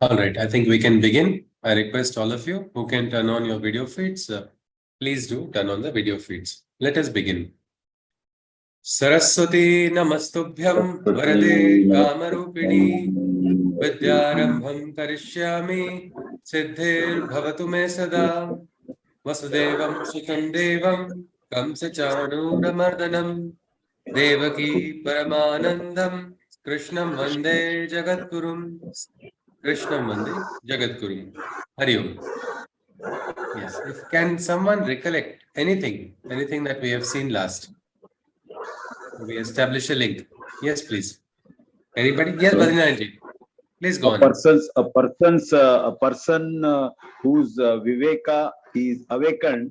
All right, I think we can begin. I request all of you who can turn on your video feeds, please do turn on the video feeds. Let us begin. Saraswati Namastubhyam Varade Kamarupini Vidyarambham Karishyami Siddhir Bhavatu Me Sada Vasudevam Sukam Devam Kamsachanuramardanam Devaki Paramanandam Krishnam Vande Jagadgurum Krishnam Vande Jagadgurum. Hari Om. Yes. If can someone recollect anything that we have seen last? We establish a link. Yes, please. Anybody? Yes, Badrinathji. Please go on. A person whose viveka is awakened,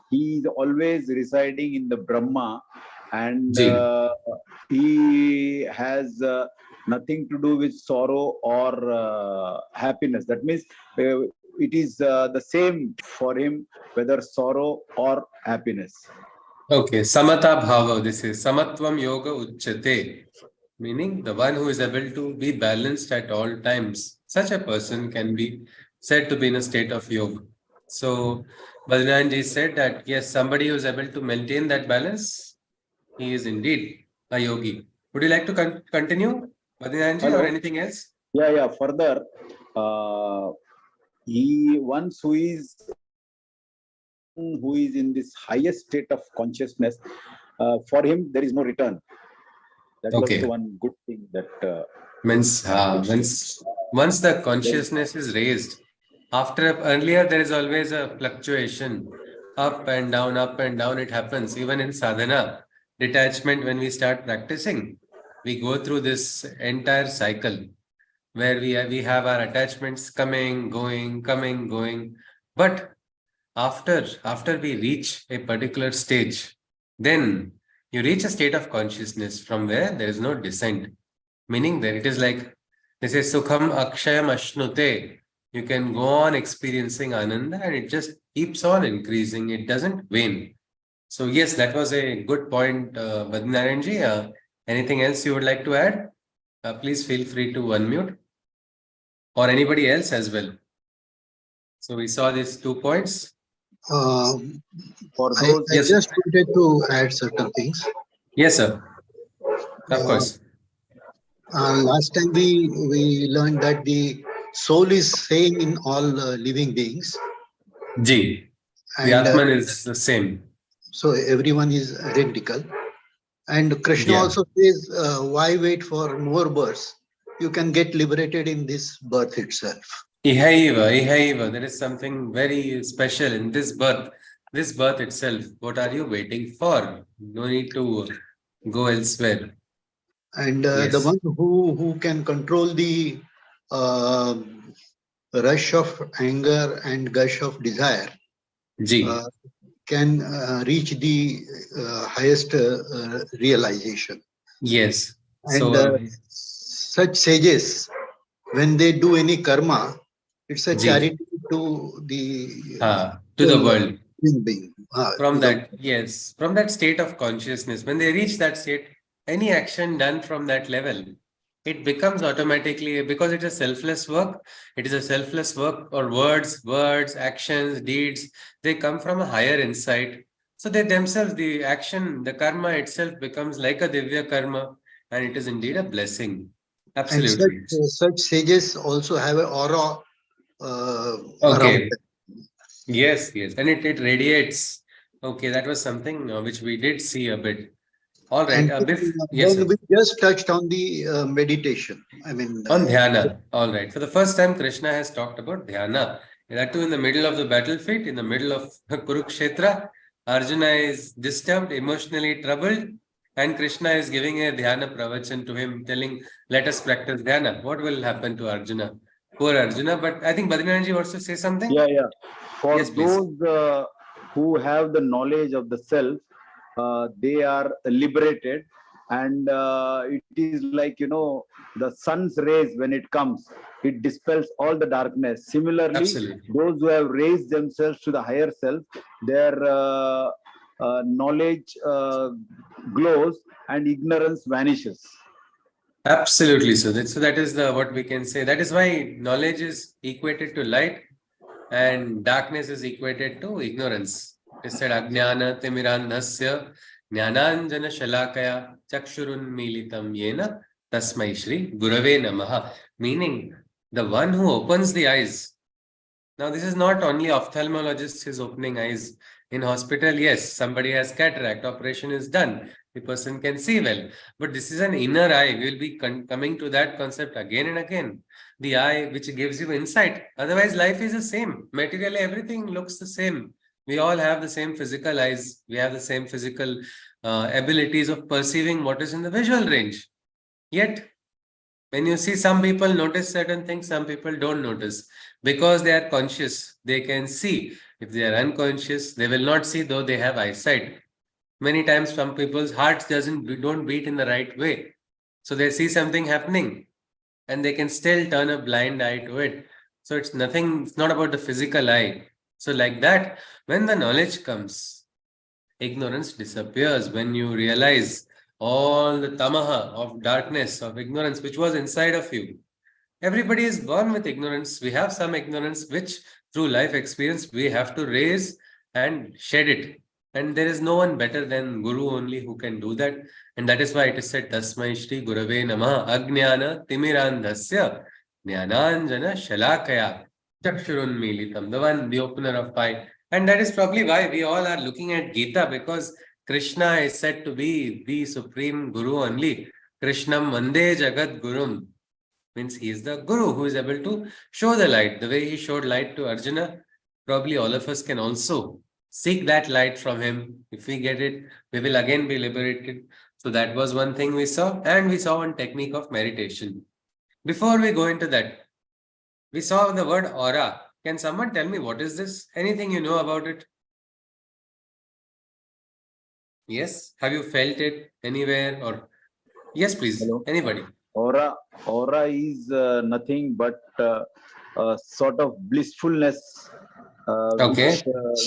he is always residing in the Brahma, and he has nothing to do with sorrow or happiness. That means it is the same for him, whether sorrow or happiness. Okay, Samata Bhava. This is Samatvam Yoga Uchyate, meaning the one who is able to be balanced at all times. Such a person can be said to be in a state of yoga. So, Badrinathji said that yes, somebody who is able to maintain that balance, he is indeed a yogi. Would you like to continue, Badrinathji, or anything else? Yeah. Further, he once who is in this highest state of consciousness, for him there is no return. That was the one good thing that means once the consciousness is raised, after earlier there is always a fluctuation, up and down, it happens. Even in sadhana, detachment, when we start practicing, we go through this entire cycle where we have our attachments coming, going. But after we reach a particular stage, then you reach a state of consciousness from where there is no descent. Meaning that it is like, they say, Sukham Akshayam Ashnute. You can go on experiencing Ananda and it just keeps on increasing. It doesn't wane. So yes, that was a good point, Badrinathji. Anything else you would like to add? Please feel free to unmute. Or anybody else as well. So we saw these 2 points. For those, I just wanted to add certain things. Yes, sir. Of course. Last time we learned that the soul is same in all living beings. Ji. The Atman is the same. So everyone is identical. And Krishna also says, why wait for more births? You can get liberated in this birth itself. Ihaiva. There is something very special in this birth. This birth itself. What are you waiting for? No need to go elsewhere. And the one who can control the rush of anger and gush of desire can reach the highest realization. Yes. And such sages, when they do any karma, it's a charity to the world. Being. From that state of consciousness, when they reach that state, any action done from that level, it becomes automatically, because it is selfless work. It is a selfless work, or words, actions, deeds. They come from a higher insight. So they themselves, the action, the karma itself becomes like a divya karma, and it is indeed a blessing. Absolutely. And such sages also have an aura. Around. Yes, and it radiates. Okay, that was something which we did see a bit. All right. Then we just touched on the meditation. I mean, on dhyana. All right. For the first time, Krishna has talked about dhyana. That too in the middle of the battlefield, in the middle of Kurukshetra. Arjuna is disturbed, emotionally troubled, and Krishna is giving a dhyana pravachan to him, telling, let us practice dhyana. What will happen to Arjuna? Poor Arjuna. But I think Badrinathji wants to say something. Yeah. For those who have the knowledge of the self, they are liberated, and it is like, the sun's rays, when it comes, it dispels all the darkness. Similarly, those who have raised themselves to the higher self, their knowledge glows and ignorance vanishes. Absolutely. So that is the what we can say. That is why knowledge is equated to light and darkness is equated to ignorance. It said Ajnana Timirandhasya Jnananjana Shalakaya Chakshurun Militam Yena Tasmai Shri Gurave Namaha. Meaning the one who opens the eyes. Now, this is not only ophthalmologist is opening eyes in hospital. Yes, somebody has cataract, operation is done. The person can see well. But this is an inner eye. We will be coming to that concept again and again. The eye which gives you insight. Otherwise, life is the same. Materially, everything looks the same. We all have the same physical eyes. We have the same physical abilities of perceiving what is in the visual range. Yet, when you see some people notice certain things, some people don't notice because they are conscious. They can see. If they are unconscious, they will not see, though they have eyesight. Many times, some people's hearts don't beat in the right way, so they see something happening, and they can still turn a blind eye to it. So it's nothing. It's not about the physical eye. So like that, when the knowledge comes, ignorance disappears. When you realize all the tamaha of darkness, of ignorance, which was inside of you. Everybody is born with ignorance. We have some ignorance, which through life experience, we have to raise and shed it. And there is no one better than Guru only who can do that. And that is why it is said, Tasmai Shri Gurave Namah Ajnana Timirandhasya Jnananjana Shalakaya Chakshurun Militam, the one, the opener of eye. And that is probably why we all are looking at Gita, because Krishna is said to be the supreme Guru only. Krishnam Vande Jagat Gurum. Means he is the Guru who is able to show the light. The way he showed light to Arjuna, probably all of us can also seek that light from him. If we get it, we will again be liberated. So that was one thing we saw. And we saw one technique of meditation. Before we go into that, we saw the word aura. Can someone tell me what is this? Anything you know about it? Yes? Have you felt it anywhere? Or yes, please. Hello. Anybody? Aura is nothing but a sort of blissfulness, Okay.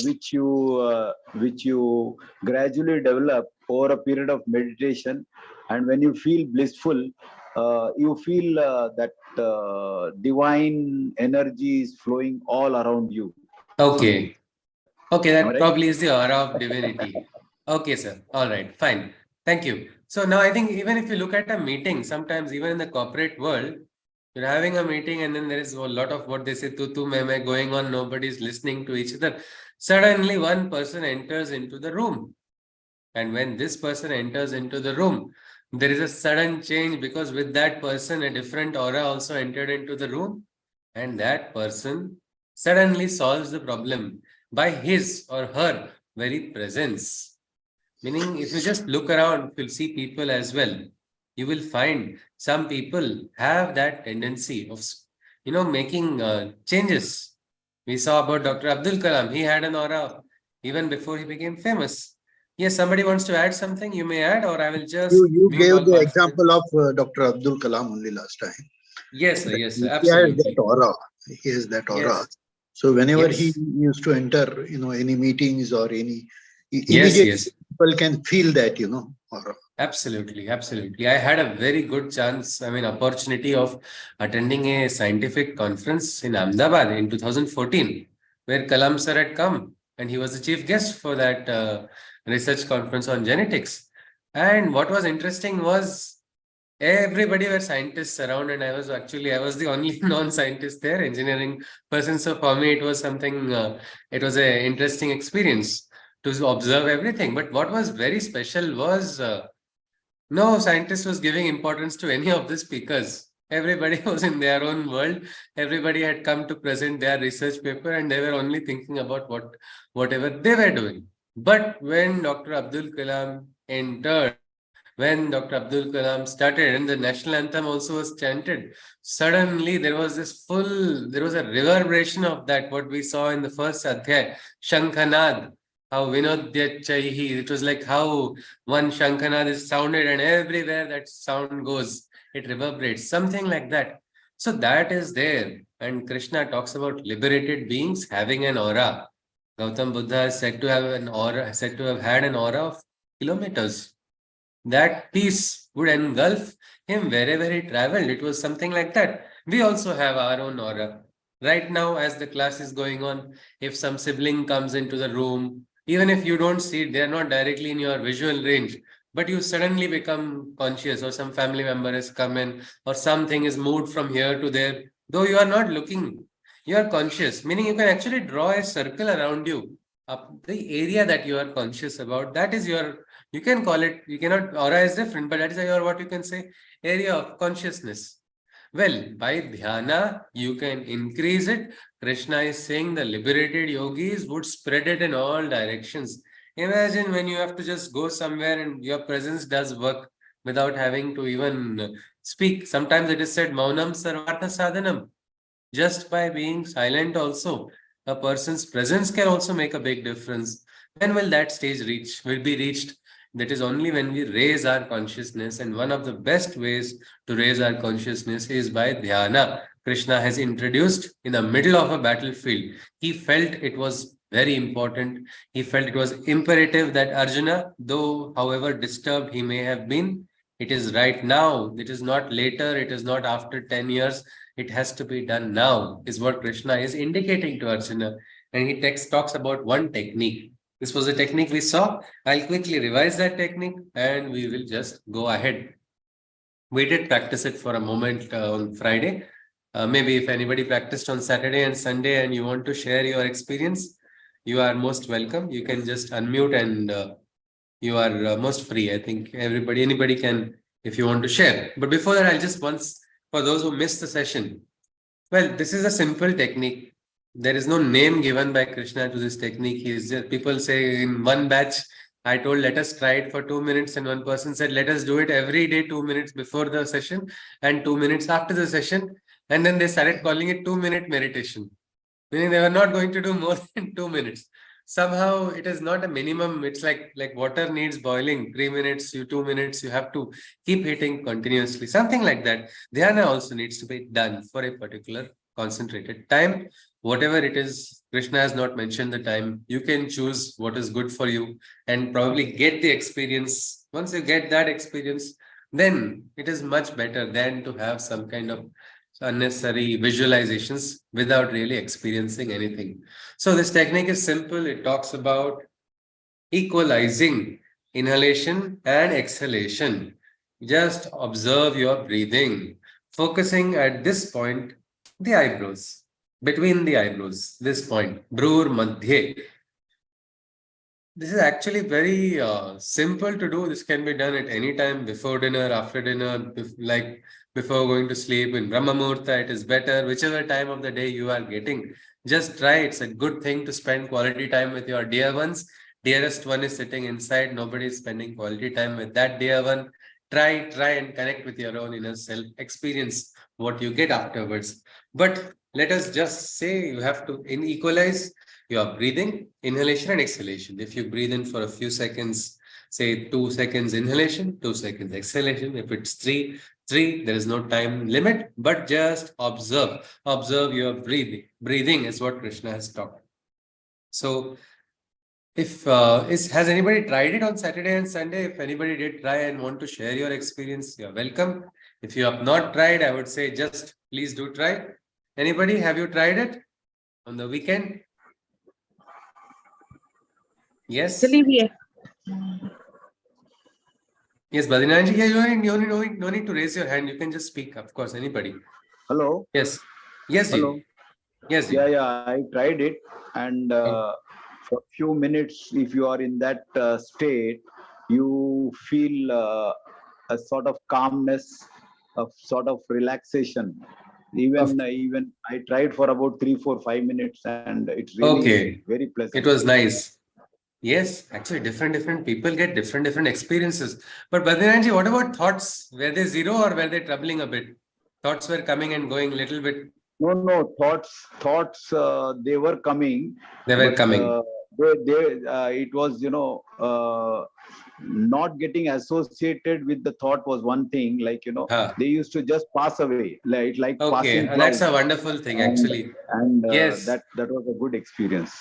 which you gradually develop over a period of meditation. And when you feel blissful, you feel that divine energy is flowing all around you. Okay. Okay, Am I that right? probably is the aura of divinity. Okay, sir. All right, fine. Thank you. So now I think even if you look at a meeting, sometimes even in the corporate world, you're having a meeting and then there is a lot of what they say, tu me going on, nobody's listening to each other. Suddenly one person enters into the room. And when this person enters into the room, there is a sudden change because with that person, a different aura also entered into the room. And that person suddenly solves the problem by his or her very presence. Meaning, if you just look around, you'll see people as well. You will find some people have that tendency of, making changes. We saw about Dr. Abdul Kalam. He had an aura even before he became famous. Yes, somebody wants to add something, you may add, or I will just You mute gave all the participants. example of Dr. Abdul Kalam only last time. Yes, sir, He has that absolutely. aura. He has that aura. Yes, So whenever he yes, used to enter, any meetings or any, yes, immediately yes. people can feel that, aura. Absolutely, absolutely. I had a very good chance, opportunity of attending a scientific conference in Ahmedabad in 2014, where Kalam sir had come and he was the chief guest for that research conference on genetics. And what was interesting was everybody were scientists around, and I was the only non-scientist there, engineering person. So for me, it was something, it was a interesting experience to observe everything. But what was very special was no scientist was giving importance to any of the speakers. Everybody was in their own world. Everybody had come to present their research paper, and they were only thinking about whatever they were doing. But when Dr. Abdul Kalam entered, when Dr. Abdul Kalam started and the national anthem also was chanted, suddenly there was there was a reverberation of that, what we saw in the first Adhaya, Shankhanad, how Vinodhyachaihi, it was like how one Shankhanad is sounded and everywhere that sound goes, it reverberates, something like that. So that is there. And Krishna talks about liberated beings having an aura. Gautam Buddha is said to have an aura, said to have had an aura of kilometers. That peace would engulf him wherever he traveled. It was something like that. We also have our own aura. Right now, as the class is going on, if some sibling comes into the room, even if you don't see it, they are not directly in your visual range, but you suddenly become conscious, or some family member has come in, or something is moved from here to there, though you are not looking, you are conscious, meaning you can actually draw a circle around you. Up the area that you are conscious about, that is your, you can call it, you cannot, aura is different, but that is your, what you can say, area of consciousness. Well, by dhyana, you can increase it. Krishna is saying the liberated yogis would spread it in all directions. Imagine when you have to just go somewhere and your presence does work without having to even speak. Sometimes it is said, Maunam Sarvartha Sadhanam. Just by being silent also, a person's presence can also make a big difference. When will that stage will be reached? That is only when we raise our consciousness, and one of the best ways to raise our consciousness is by dhyana. Krishna has introduced in the middle of a battlefield. He felt it was very important. He felt it was imperative that Arjuna, though however disturbed he may have been, it is right now. It is not later. It is not after 10 years. It has to be done now, is what Krishna is indicating to Arjuna. And he talks about one technique. This was a technique we saw. I'll quickly revise that technique and we will just go ahead. We did practice it for a moment on Friday. Maybe if anybody practiced on Saturday and Sunday and you want to share your experience, you are most welcome. You can just unmute and you are most free. I think anybody can, if you want to share. But before that, I'll just once, for those who missed the session, well, this is a simple technique. There is no name given by Krishna to this technique. People say in one batch, I told, let us try it for 2 minutes. And one person said, let us do it every day, 2 minutes before the session and 2 minutes after the session. And then they started calling it 2 minute meditation, meaning they were not going to do more than 2 minutes. Somehow it is not a minimum. It's like water needs boiling 3 minutes, you 2 minutes, you have to keep hitting continuously, something like that. Dhyana also needs to be done for a particular concentrated time. Whatever it is, Krishna has not mentioned the time. You can choose what is good for you and probably get the experience. Once you get that experience, then it is much better than to have some kind of unnecessary visualizations without really experiencing anything. So this technique is simple. It talks about equalizing inhalation and exhalation. Just observe your breathing, focusing at this point, the eyebrows, between the eyebrows, this point, Brur Madhye. This is actually very simple to do. This can be done at any time, before dinner, after dinner, like before going to sleep, in Brahma Muhurta, it is better. Whichever time of the day you are getting, just try. It's a good thing to spend quality time with your dear ones. Dearest one is sitting inside. Nobody is spending quality time with that dear one. Try and connect with your own inner self. Experience what you get afterwards. But let us just say you have to equalize your breathing, inhalation and exhalation. If you breathe in for a few seconds, say 2 seconds inhalation, 2 seconds exhalation. If it's three, there is no time limit, but just observe your breathing. Breathing is what Krishna has taught. So if has anybody tried it on Saturday and Sunday? If anybody did try and want to share your experience, you're welcome. If you have not tried, I would say just please do try. Anybody, have you tried it on the weekend? Yes. Yes, Badrinathji, yeah, no need to raise your hand. You can just speak, of course, anybody. Hello. Yes. Yes, Hello. Ji. Yes, Ji. Yeah, I tried it, and for a few minutes, if you are in that state, you feel a sort of calmness, a sort of relaxation. Even I tried for about 3, 4, 5 minutes, and it's really very pleasant. It was nice. Yes, actually, different people get different experiences. But Badrinathji, what about thoughts? Were they zero or were they troubling a bit? Thoughts were coming and going a little bit. No, thoughts, they were coming. They were coming. It was, not getting associated with the thought was one thing. Like, they used to just pass away, like passing clouds. That's a wonderful thing, actually. And yes, that was a good experience.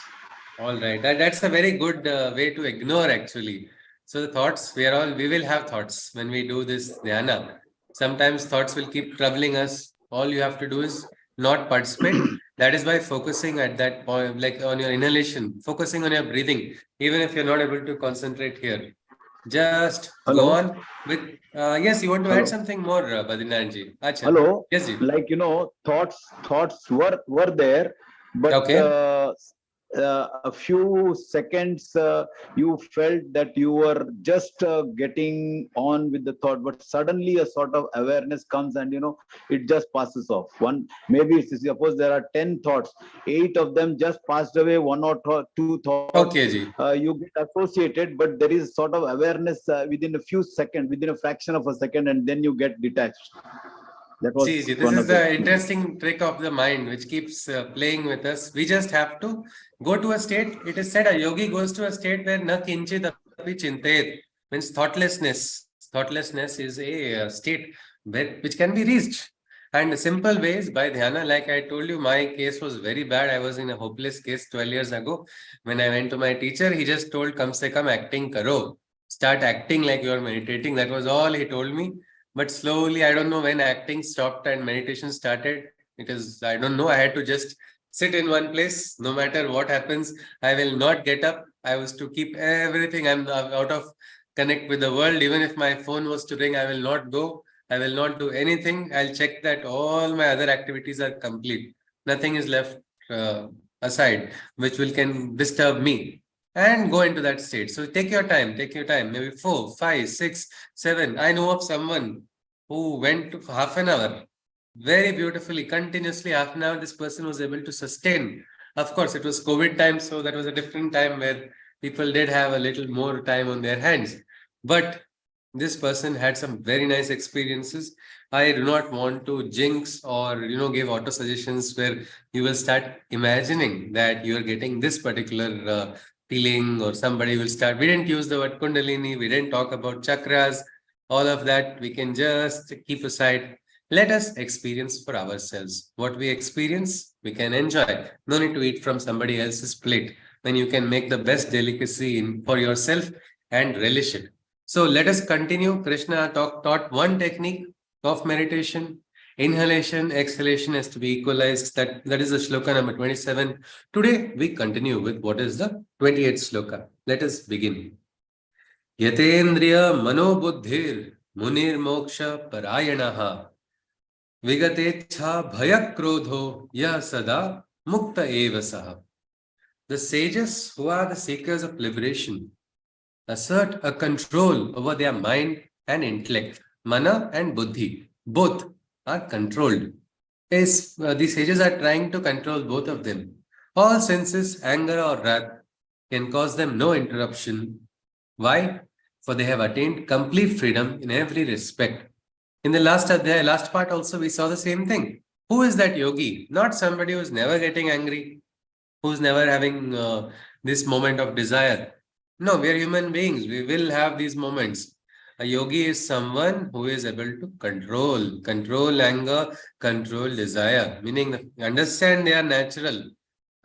All right, that's a very good way to ignore, actually. So the thoughts, we will have thoughts when we do this dhyana. Sometimes thoughts will keep troubling us. All you have to do is not participate. That is by focusing at that point, like on your inhalation, focusing on your breathing, even if you're not able to concentrate here. Just go Hello, on with, yes, you want to add hello, something more, Badrinath ji? Acha. hello. Yes, ji. Like thoughts were there, but Okay. a few seconds you felt that you were just getting on with the thought, but suddenly a sort of awareness comes, and it just passes off. One, maybe suppose there are 10 thoughts, 8 of them just passed away, one or two thoughts Okay, ji. you get associated, but there is sort of awareness within a few seconds, within a fraction of a second, and then you get detached. That See, was this one is of the the experiences. interesting trick of the mind which keeps playing with us. We just have to go to a state. It is said a yogi goes to a state where na kinchit api chintet, means thoughtlessness. Thoughtlessness is a state which can be reached. And simple ways by dhyana, like I told you, my case was very bad. I was in a hopeless case 12 years ago. When I went to my teacher, he just told, Kam se kam acting karo. Start acting like you are meditating. That was all he told me. But slowly, I don't know when acting stopped and meditation started, because I don't know. I had to just sit in one place. No matter what happens, I will not get up. I was to keep everything. I'm out of connect with the world. Even if my phone was to ring, I will not go. I will not do anything. I'll check that all my other activities are complete. Nothing is left aside, which will can disturb me, and go into that state. So take your time. Take your time. Maybe 4, 5, 6, 7. I know of someone who went to half an hour very beautifully, continuously half an hour. This person was able to sustain. Of course, it was COVID time, so that was a different time where people did have a little more time on their hands. But this person had some very nice experiences. I do not want to jinx or give auto suggestions where you will start imagining that you are getting this particular feeling, or somebody will start. We didn't use the word kundalini, we didn't talk about chakras, all of that we can just keep aside. Let us experience for ourselves. What we experience, we can enjoy. No need to eat from somebody else's plate when you can make the best delicacy for yourself and relish it. So let us continue. Krishna taught one technique of meditation. Inhalation, exhalation has to be equalized. That is the shloka number 27. Today we continue with what is the 28th shloka. Let us begin. यतेन्द्रिय मनोबुद्धिर मुनिर्मोक्ष परायणः विगतेच्छा भयक्रोधो यह सदा मुक्त एव सः. The sages, who are the seekers of liberation, assert a control over their mind and intellect. Mana and buddhi, both are controlled. The sages are trying to control both of them. All senses, anger or wrath, can cause them no interruption. Why? For they have attained complete freedom in every respect. In the last part also, we saw the same thing. Who is that yogi? Not somebody who's never getting angry, who's never having this moment of desire. No, we are human beings. We will have these moments. A yogi is someone who is able to control anger, control desire, meaning understand they are natural.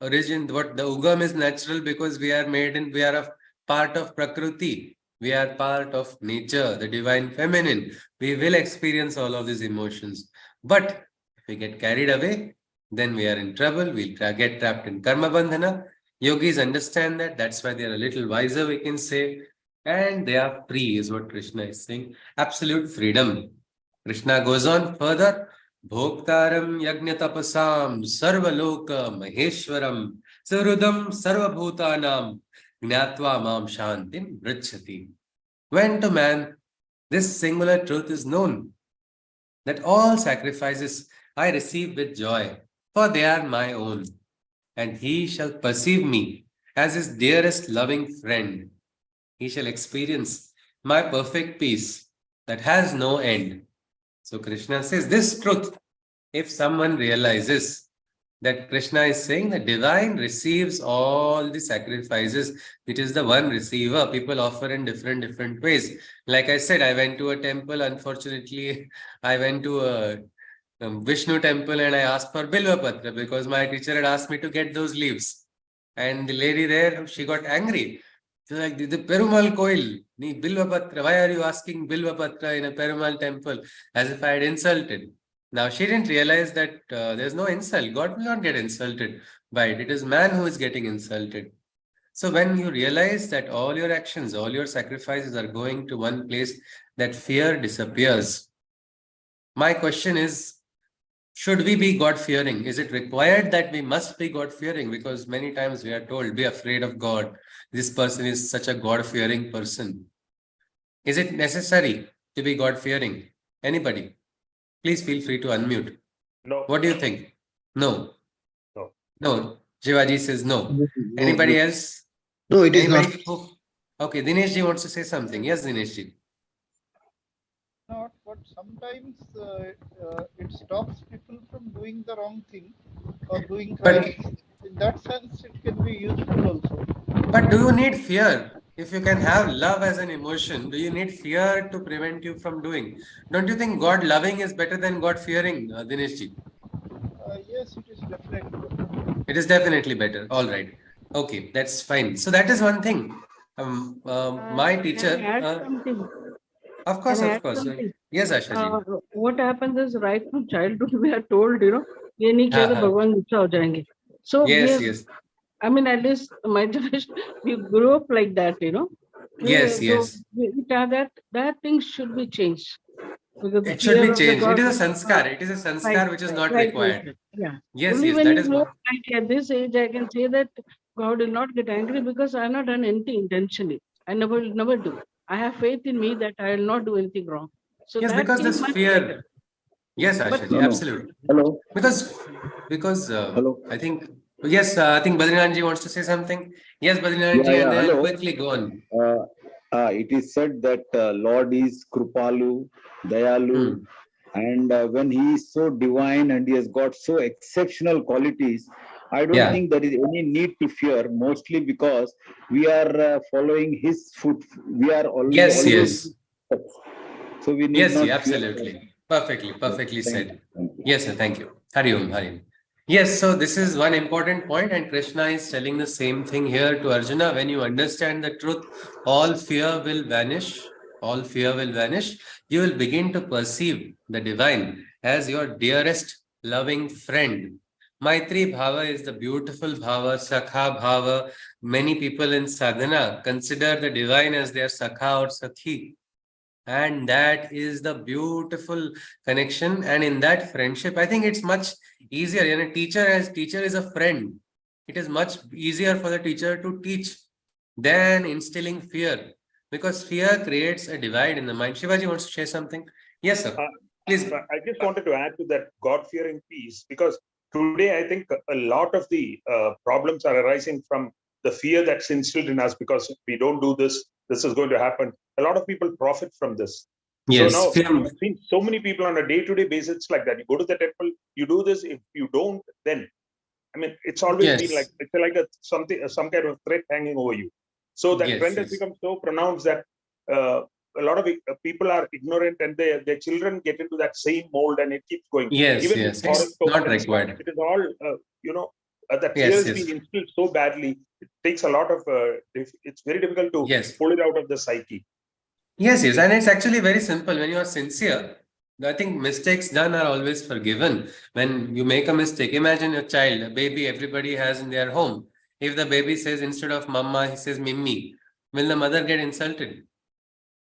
Origin, what the ugam is natural because we are we are a part of Prakriti. We are part of nature, the divine feminine. We will experience all of these emotions. But if we get carried away, then we are in trouble. We'll get trapped in karma bandhana. Yogis understand that. That's why they're a little wiser, we can say. And they are free, is what Krishna is saying. Absolute freedom. Krishna goes on further. Bhoktaram yagnatapasam sarvaloka maheshwaram sarudam sarvabhutanam gnatva mam shantim vricchati. When to man this singular truth is known, that all sacrifices I receive with joy, for they are my own, and he shall perceive me as his dearest loving friend. He shall experience my perfect peace that has no end. So Krishna says this truth, if someone realizes that Krishna is saying the divine receives all the sacrifices, it is the one receiver. People offer in different ways. Like I said, I went to a temple. Unfortunately, I went to a Vishnu temple and I asked for Bilva Patra because my teacher had asked me to get those leaves. And the lady there, she got angry. Like the Perumal Koil, ni Bilvapatra, why are you asking Bilvapatra in a Perumal temple as if I had insulted? Now she didn't realize that there's no insult. God will not get insulted by it. It is man who is getting insulted. So when you realize that all your actions, all your sacrifices are going to one place, that fear disappears. My question is, should we be God-fearing? Is it required that we must be God-fearing? Because many times we are told, be afraid of God. This person is such a God-fearing person. Is it necessary to be God-fearing? Anybody? Please feel free to unmute. No. What do you think? No. No. No. Shivaji says no. No, Anybody else? no, it is not. Anybody who... Okay, Dineshji wants to say something. Yes, Dineshji. Not, but sometimes it stops people from doing the wrong thing or doing crimes. In that sense, it can be useful also. But do you need fear? If you can have love as an emotion, do you need fear to prevent you from doing? Don't you think God loving is better than God fearing, Dineshji? Yes, it is definitely better. It is definitely better. All right. Okay, that's fine. So that is one thing. My teacher. Can I add something? Of course, Can I of add course. something? Yes, Ashaji. What happens is right from childhood we are told, ये नहीं किया तो हाँ, हाँ. भगवान गुस्सा हो जाएंगे. So we Yes, have, yes. I mean, at least my generation, we grew up like that, Yes, yes. That thing should be changed. Because the It should be fear of the changed. It God. is a sanskar. It is a sanskar which is not required. Yeah. Yes, Only yes. when That you is know, what. like at this age, I can say that God will not get angry because I have not done anything intentionally. I never do. I have faith in me that I will not do anything wrong. So Yes, that because came this much fear. later. Yes, But Ashaji. No, no. Absolutely. Hello. Because Hello. I think yes, I think Badrinathji wants to say something. Yes, Yeah, Badrinathji, yeah. and then I'll Hello. quickly go on. It is said that Lord is Krupalu, Dayalu, and when He is so divine and He has got so exceptional qualities, I don't Yeah. think there is any need to fear. Mostly because we are following His foot. We are Yes, always. yes. So we need Yes, not yeah, fear. absolutely. Perfectly Thank said. you. Yes, sir, thank you. Hari Om, Hari Om. Yes, so this is one important point, and Krishna is telling the same thing here to Arjuna. When you understand the truth, all fear will vanish. All fear will vanish. You will begin to perceive the divine as your dearest, loving friend. Maitri Bhava is the beautiful Bhava, Sakha Bhava. Many people in sadhana consider the divine as their Sakha or Sakhi. And that is the beautiful connection. And in that friendship, I think it's much easier. And a teacher is a friend. It is much easier for the teacher to teach than instilling fear, because fear creates a divide in the mind. Shivaji wants to share something. Yes, sir. Please. I just wanted to add to that God-fearing piece, because today I think a lot of the problems are arising from the fear that's instilled in us, because if we don't do this, this is going to happen. A lot of people profit from this. Yes, so now fear. I've seen so many people on a day-to-day basis like that. You go to the temple, you do this. If you don't, then I mean, it's always been like it's like some kind of threat hanging over you. So that trend has become so pronounced that a lot of people are ignorant, and their children get into that same mold, and it keeps going. Even Yes. It's horoscopes not and stuff, required. it is all that fear has been instilled so badly. It takes a lot of. It's very difficult to pull it out of the psyche. Yes, and it's actually very simple. When you are sincere, I think mistakes done are always forgiven. When you make a mistake, imagine a child, a baby everybody has in their home. If the baby says instead of mama, he says mimmi, will the mother get insulted?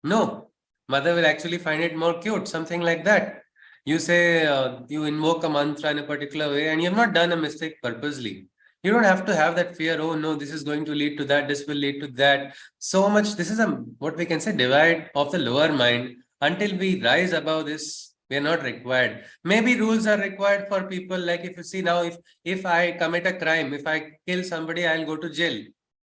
No. Mother will actually find it more cute, something like that. You say, you invoke a mantra in a particular way, and you have not done a mistake purposely. You don't have to have that fear, oh no, this is going to lead to that, this will lead to that. So much, this is what we can say, divide of the lower mind. Until we rise above this, we are not required. Maybe rules are required for people, like if you see now, if I commit a crime, if I kill somebody, I'll go to jail.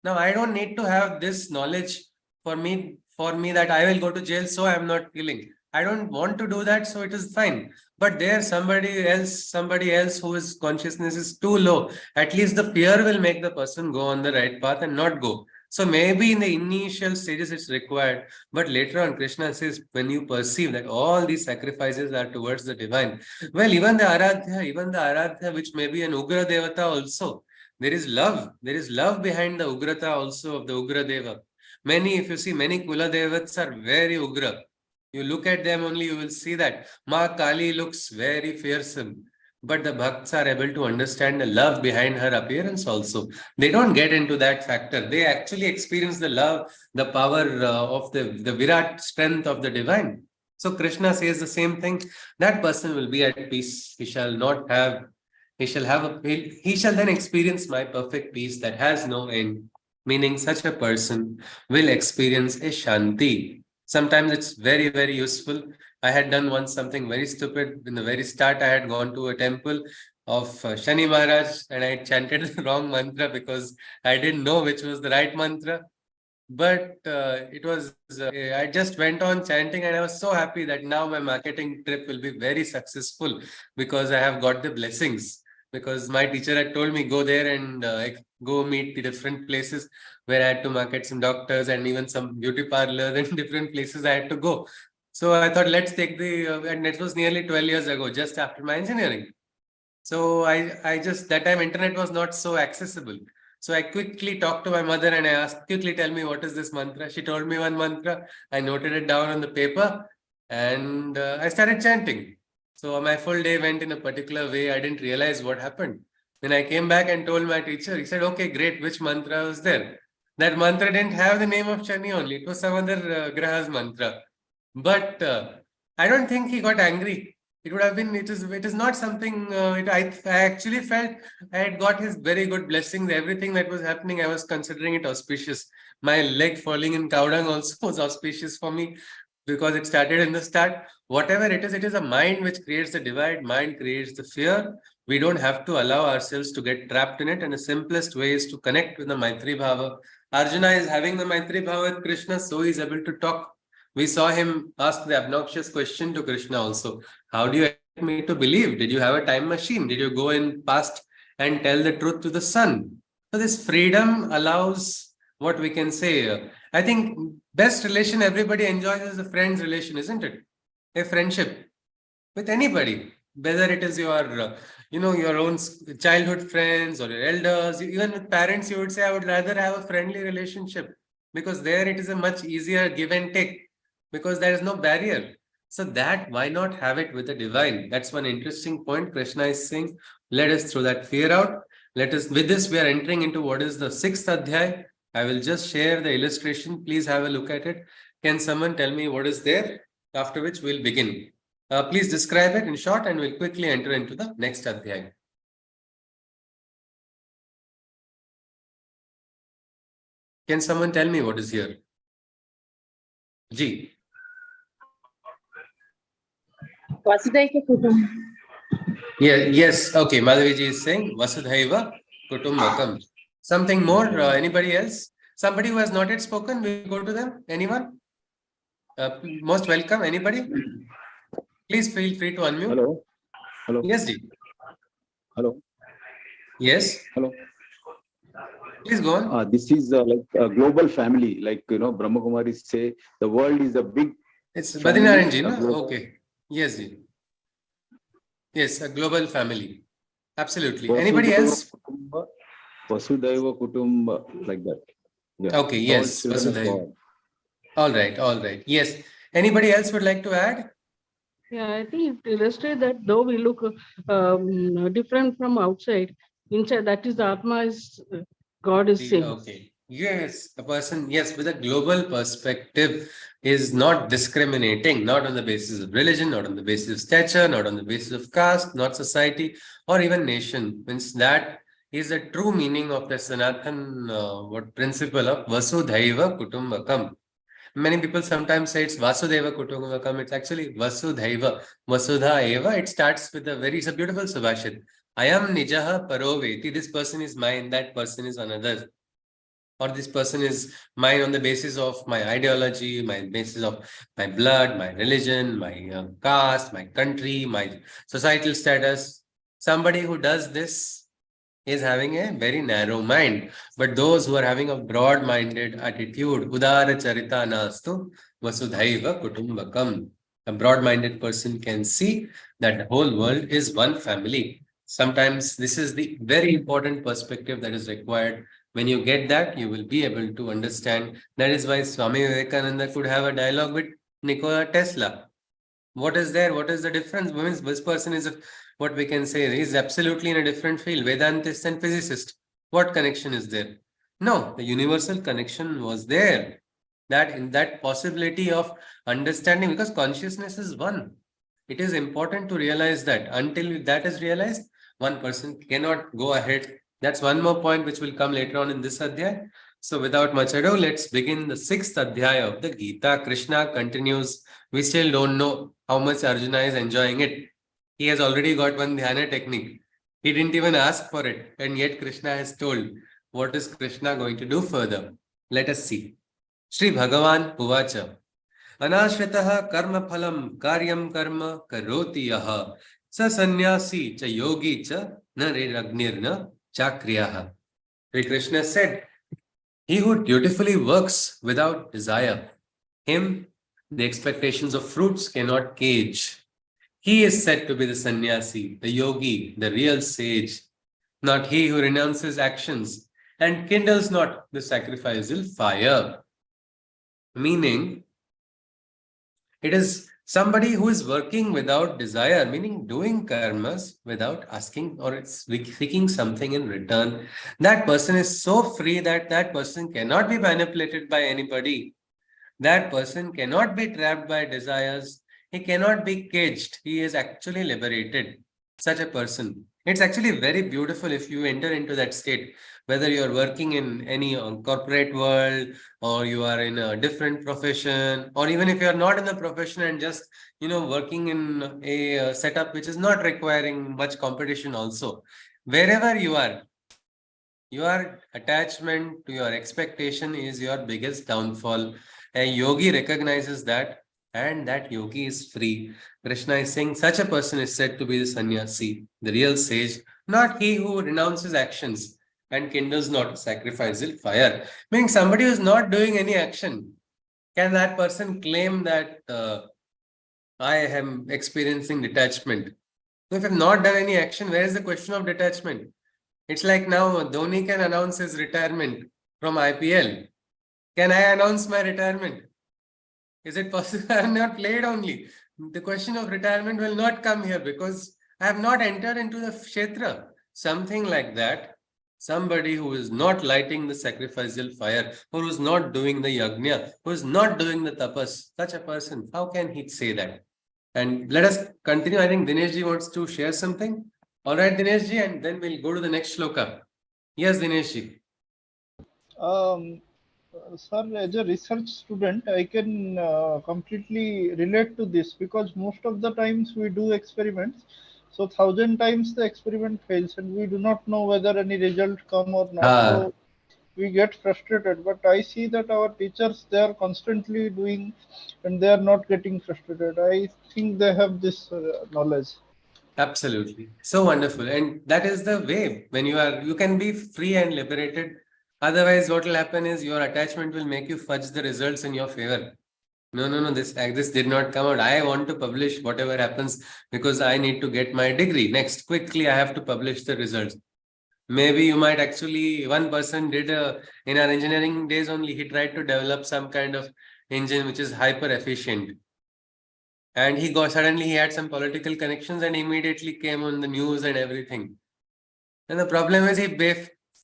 Now, I don't need to have this knowledge for me that I will go to jail, so I am not killing. I don't want to do that, so it is fine. But there's somebody else whose consciousness is too low. At least the fear will make the person go on the right path and not go. So maybe in the initial stages it's required, but later on Krishna says, when you perceive that all these sacrifices are towards the divine, well, even the Aradhya, which may be an Ugra Devata also, there is love behind the Ugrata also of the Ugra Deva. Many, if you see, many Kula Devats are very ugra. You look at them only, you will see that Ma Kali looks very fearsome. But the bhakts are able to understand the love behind her appearance also. They don't get into that factor. They actually experience the love, the power of the Virat strength of the divine. So Krishna says the same thing. That person will be at peace. He shall not have, he shall have he shall then experience my perfect peace that has no end. Meaning such a person will experience a shanti. Sometimes it's very, very useful. I had done once something very stupid. In the very start, I had gone to a temple of Shani Maharaj and I chanted the wrong mantra because I didn't know which was the right mantra. But it was, I just went on chanting and I was so happy that now my marketing trip will be very successful because I have got the blessings. Because my teacher had told me, go there and go meet the different places where I had to market some doctors and even some beauty parlors and different places I had to go. So I thought, let's take and it was nearly 12 years ago, just after my engineering. So I just, that time internet was not so accessible. So I quickly talked to my mother and I asked, quickly tell me what is this mantra. She told me one mantra. I noted it down on the paper and I started chanting. So my full day went in a particular way. I didn't realize what happened. Then I came back and told my teacher. He said, okay, great. Which mantra was there? That mantra didn't have the name of Shani only. It was some other Graha's mantra. But I don't think he got angry. It would have been, it is not something, I actually felt I had got his very good blessings. Everything that was happening, I was considering it auspicious. My leg falling in Cowdung also was auspicious for me because it started in the start. Whatever it is a mind which creates the divide, mind creates the fear. We don't have to allow ourselves to get trapped in it. And the simplest way is to connect with the Maitri Bhava. Arjuna is having the Maitri Bhava with Krishna, so he's able to talk. We saw him ask the obnoxious question to Krishna also. How do you expect me to believe? Did you have a time machine? Did you go in past and tell the truth to the sun? So this freedom allows what we can say. I think best relation everybody enjoys is a friend's relation, isn't it? A friendship with anybody, whether it is your, your own childhood friends or your elders, even with parents, you would say, I would rather have a friendly relationship because there it is a much easier give and take because there is no barrier. So that, why not have it with the divine? That's one interesting point. Krishna is saying, let us throw that fear out. Let us, with this, we are entering into what is the 6th Adhaya. I will just share the illustration. Please have a look at it. Can someone tell me what is there? After which we'll begin. Please describe it in short and we'll quickly enter into the next Adhaya. Can someone tell me what is here? Ji. Vasudhaiva Kutumbakam. Yeah, yes. Okay. Madhaviji is saying Vasudhaiva Kutumbakam. Something more? Anybody else? Somebody who has not yet spoken, we'll go to them. Anyone? Most welcome. Anybody? Please feel free to unmute. Hello. Hello. Yes, Ji. Hello. Yes. Hello. Please go on. This is like a global family. Like, Brahma Kumaris say, the world is a big. It's Badrinaran Ji, no? Okay. Yes, Ji. Yes, a global family. Absolutely. Anybody else? Vasudhaiva Kutumba, like that. Yeah. Okay, yes. Vasudhaiva. All right, all right. Yes. Anybody else would like to add? Yeah, I think it illustrates that though we look different from outside, inside that is the Atma is God is same. Okay. Yes, a person, yes, with a global perspective is not discriminating, not on the basis of religion, not on the basis of stature, not on the basis of caste, not society, or even nation. Means that is the true meaning of the Sanatan what principle of Vasudhaiva Kutumbakam. Many people sometimes say it's Vasudeva Kutumbakam. It's actually Vasudhaiva. Vasudha Eva. It starts with it's a beautiful Subhashit. I am Nijaha Paroveti. This person is mine, that person is another. Or this person is mine on the basis of my ideology, my basis of my blood, my religion, my caste, my country, my societal status. Somebody who does this is having a very narrow mind. But those who are having a broad-minded attitude, Udara Charita Nastu Vasudhaiva Kutumbakam. A broad-minded person can see that the whole world is one family. Sometimes this is the very important perspective that is required When you get that, you will be able to understand. That is why Swami Vivekananda could have a dialogue with Nikola Tesla. What is there? What is the difference? Means this person is what we can say, he is absolutely in a different field, Vedantist and physicist. What connection is there? No, the universal connection was there. That in that possibility of understanding, because consciousness is one. It is important to realize that. Until that is realized, one person cannot go ahead. That's one more point which will come later on in this adhyaya. So without much ado, let's begin the 6th adhyaya of the Gita. Krishna continues. We still don't know how much Arjuna is enjoying it. He has already got one dhyana technique. He didn't even ask for it. And yet Krishna has told. What is Krishna going to do further? Let us see. Shri Bhagavan Uvacha. Anashritah karma phalam karyam karma karoti yaha sa sannyasi cha yogi cha na ragnirna chakriyaha. Sri Krishna said, he who dutifully works without desire, him the expectations of fruits cannot cage. He is said to be the sannyasi, the yogi, the real sage, not he who renounces actions and kindles not the sacrificial fire. Meaning, it is somebody who is working without desire, meaning doing karmas without asking or seeking something in return. That person is so free that that person cannot be manipulated by anybody. That person cannot be trapped by desires. He cannot be caged. He is actually liberated. Such a person. It's actually very beautiful if you enter into that state, whether you're working in any corporate world or you are in a different profession, or even if you're not in the profession and just, working in a setup which is not requiring much competition also. Wherever you are, your attachment to your expectation is your biggest downfall. A yogi recognizes that, and that yogi is free. Krishna is saying such a person is said to be the sannyasi, the real sage, not he who renounces actions and kindles not sacrificial fire. Meaning somebody who is not doing any action, can that person claim that I am experiencing detachment? If I have not done any action, where is the question of detachment? It's like now Dhoni can announce his retirement from IPL. Can I announce my retirement? Is it possible? I have not played only. The question of retirement will not come here because I have not entered into the kshetra. Something like that. Somebody who is not lighting the sacrificial fire, who is not doing the yajna, who is not doing the tapas, such a person, how can he say that? And let us continue. I think Dineshji wants to share something. All right, Dineshji, and then we'll go to the next shloka. Yes, Dineshji. Sir, as a research student, I can completely relate to this because most of the times we do experiments. So 1,000 times the experiment fails and we do not know whether any result come or not. So we get frustrated. But I see that our teachers, they are constantly doing and they are not getting frustrated. I think they have this knowledge. Absolutely. So wonderful. And that is the way when you can be free and liberated. Otherwise, what will happen is your attachment will make you fudge the results in your favor. No, this did not come out. I want to publish whatever happens because I need to get my degree. Next, quickly, I have to publish the results. Maybe you might actually, one person did in our engineering days only, he tried to develop some kind of engine which is hyper efficient. And suddenly he had some political connections and immediately came on the news and everything. And the problem is he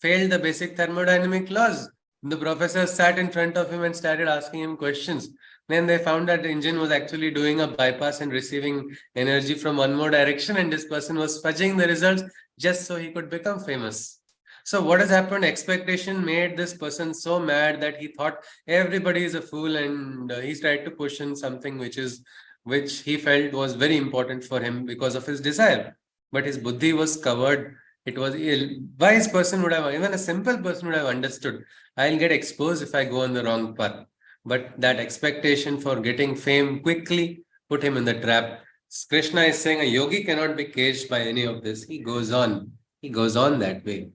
failed the basic thermodynamic laws. The professor sat in front of him and started asking him questions. Then they found that the engine was actually doing a bypass and receiving energy from one more direction, and this person was fudging the results just so he could become famous. So what has happened? Expectation made this person so mad that he thought everybody is a fool, and he tried to push in something which he felt was very important for him because of his desire. But his buddhi was covered. It was a wise person would have, even a simple person would have understood. I'll get exposed if I go on the wrong path. But that expectation for getting fame quickly put him in the trap. Krishna is saying a yogi cannot be caged by any of this. He goes on. He goes on that way.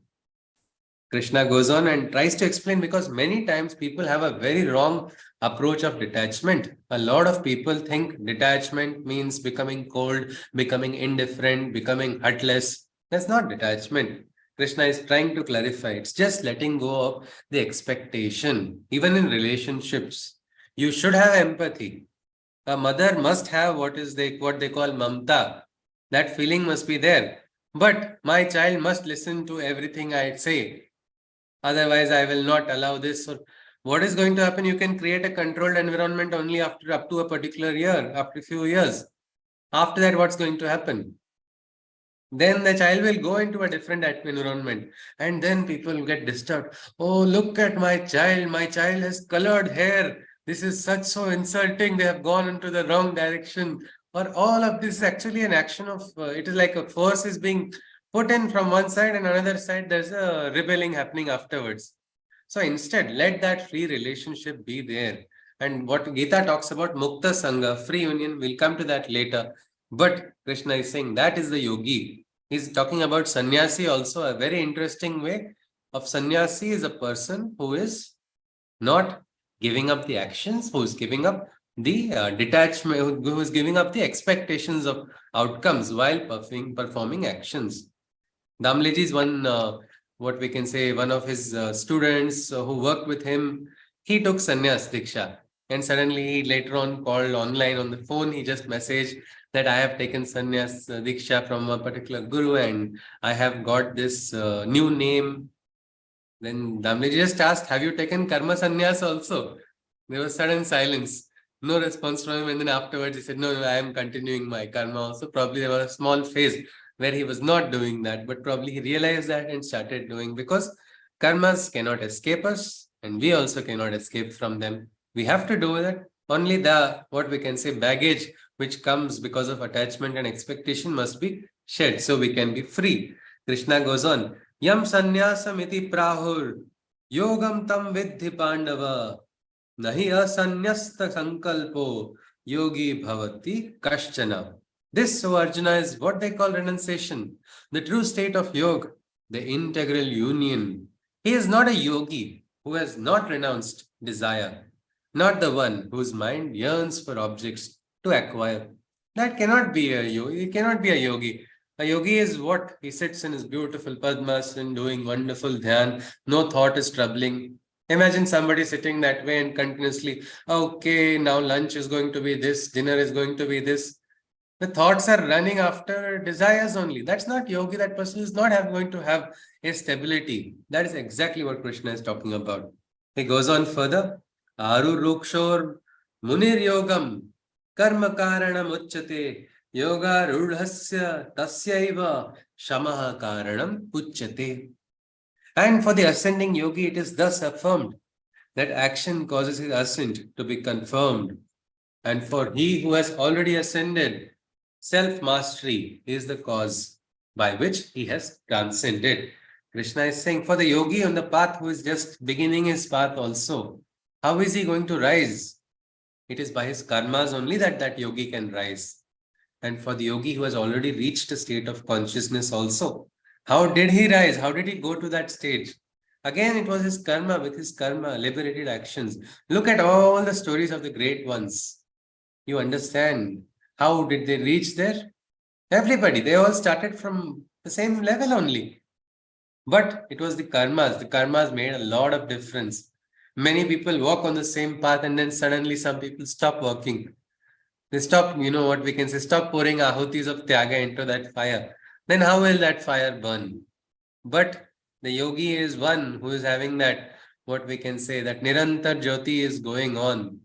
Krishna goes on and tries to explain because many times people have a very wrong approach of detachment. A lot of people think detachment means becoming cold, becoming indifferent, becoming heartless. That's not detachment. Krishna is trying to clarify. It's just letting go of the expectation. Even in relationships, you should have empathy. A mother must have what they call mamta. That feeling must be there. But my child must listen to everything I say. Otherwise, I will not allow this. Or what is going to happen? You can create a controlled environment only after up to a particular year, after a few years. After that, what's going to happen? Then the child will go into a different environment, and then people will get disturbed. Oh, look at my child. My child has colored hair. This is such so insulting. They have gone into the wrong direction. Or all of this is actually an action of, it is like a force is being put in from one side, and another side, there's a rebelling happening afterwards. So instead, let that free relationship be there. And what Gita talks about, Mukta Sangha, free union, we'll come to that later. But Krishna is saying that is the yogi. He's talking about sannyasi also. A very interesting way of sannyasi is a person who is not giving up the actions, who is giving up the detachment, who is giving up the expectations of outcomes while performing actions. Damleji is one, what we can say, one of his students who worked with him. He took sannyas diksha, and suddenly he later on called online on the phone. He just messaged that I have taken sannyas diksha from a particular guru, and I have got this new name. Then Damleji just asked, have you taken karma sannyas also? There was sudden silence. No response from him. And then afterwards he said, no, I am continuing my karma also. Probably there was a small phase where he was not doing that, but probably he realized that and started doing, because karmas cannot escape us and we also cannot escape from them. We have to do that. Only the, what we can say, baggage which comes because of attachment and expectation must be shed so we can be free. Krishna goes on, Yam sannyasam prahur yogam tam vidhi pandava nahi asanyasta sankalpo yogi bhavati kashchana. This, O Arjuna, is what they call renunciation, the true state of yoga, the integral union. He is not a yogi who has not renounced desire, not the one whose mind yearns for objects to acquire. That cannot be a yogi. He cannot be a yogi. A yogi is what? He sits in his beautiful Padmasana doing wonderful dhyan. No thought is troubling. Imagine somebody sitting that way and continuously, okay, now lunch is going to be this, dinner is going to be this. The thoughts are running after desires only. That's not yogi. That person is not going to have a stability. That is exactly what Krishna is talking about. He goes on further. Aru rukshor munir yogam karma karanam uchyate yoga rudhasya tasyaiva shamaha karanam uchyate. And for the ascending yogi, it is thus affirmed that action causes his ascent to be confirmed. And for he who has already ascended, self-mastery is the cause by which he has transcended. Krishna is saying for the yogi on the path who is just beginning his path also, how is he going to rise? It is by his karmas only that that yogi can rise. And for the yogi who has already reached a state of consciousness also, how did he rise? How did he go to that stage? Again, it was his karma. With his karma, liberated actions. Look at all the stories of the great ones. You understand how did they reach there? Everybody, they all started from the same level only. But it was the karmas. The karmas made a lot of difference. Many people walk on the same path and then suddenly some people stop walking. They stop, what we can say, stop pouring ahutis of tyaga into that fire. Then how will that fire burn? But the yogi is one who is having that, what we can say, that Nirantar Jyoti is going on.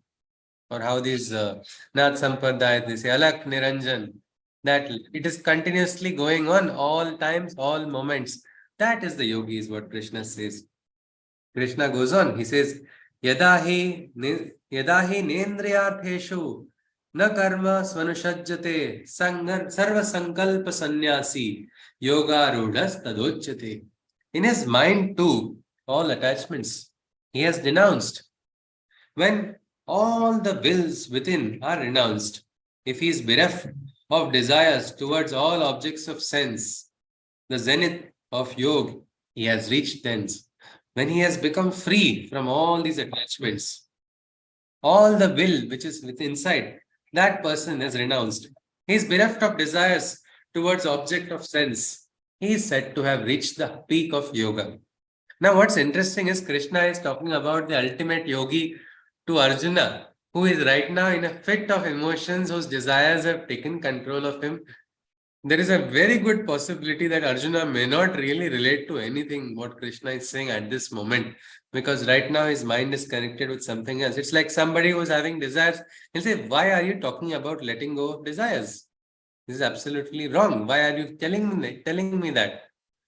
Or how these Nath Sampradaya, they say Alak Niranjan, that it is continuously going on all times, all moments. That is the yogi, is what Krishna says. Krishna goes on, he says, Yadahi nendriyartheshu na karma svanushajjate sarva sankalpa sannyasi yoga rudhas tadochyate. In his mind too, all attachments he has denounced. When all the wills within are renounced, if he is bereft of desires towards all objects of sense, the zenith of yoga he has reached thence. When he has become free from all these attachments, all the will which is within inside, that person has renounced. He is bereft of desires towards object of sense. he is said to have reached the peak of yoga. Now, what's interesting is Krishna is talking about the ultimate yogi to Arjuna, who is right now in a fit of emotions, whose desires have taken control of him. There is a very good possibility that Arjuna may not really relate to anything what Krishna is saying at this moment, because right now his mind is connected with something else. It's like somebody who's having desires. He'll say, why are you talking about letting go of desires? This is absolutely wrong. Why are you telling me that?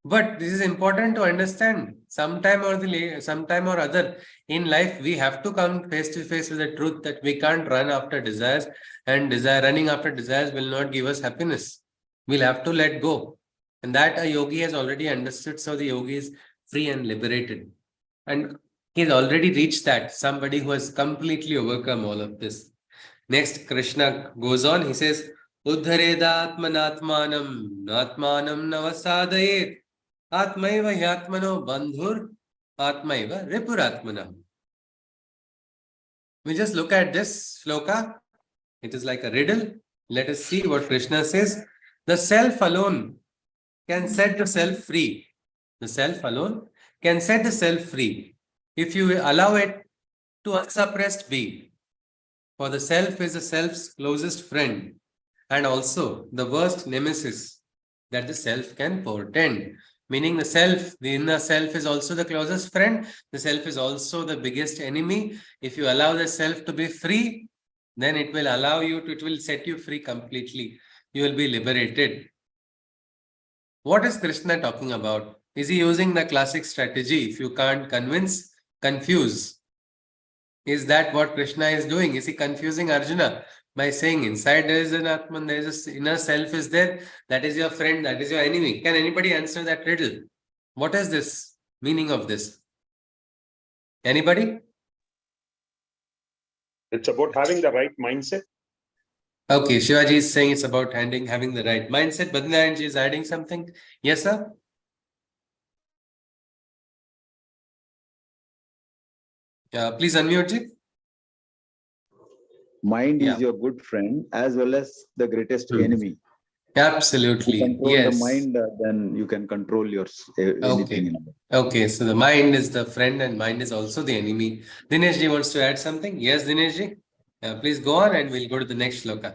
But this is important to understand. Sometime or other in life, we have to come face to face with the truth that we can't run after desires, and running after desires will not give us happiness. We'll have to let go. And that a yogi has already understood. So the yogi is free and liberated. And he's already reached that. Somebody who has completely overcome all of this. Next, Krishna goes on. He says, Uddharedatmanatmanam natmanam navasadayet atmaiva hyatmano bandhur atmaiva ripuratmanam. We just look at this shloka. It is like a riddle. Let us see what Krishna says. The self alone can set the self free. The self alone can set the self free if you allow it to unsuppressed be. For the self is the self's closest friend and also the worst nemesis that the self can portend. Meaning the inner self is also the closest friend. The self is also the biggest enemy. If you allow the self to be free, then it will set you free completely. You will be liberated. What is Krishna talking about? Is he using the classic strategy? If you can't convince, confuse. Is that what Krishna is doing? Is he confusing Arjuna by saying inside there is an Atman, there is an inner self is there, that is your friend, that is your enemy? Can anybody answer that riddle? What is this meaning of this? Anybody? It's about having the right mindset. Okay, Shivaji is saying it's about having the right mindset. Badrinaranji is adding something. Yes, sir? Please unmute it. Mind is your good friend as well as the greatest enemy. Absolutely. You control yes. the mind, then you can control anything. Okay, so the mind is the friend and mind is also the enemy. Dineshji wants to add something. Yes, Dineshji. Please go on and we'll go to the next shloka.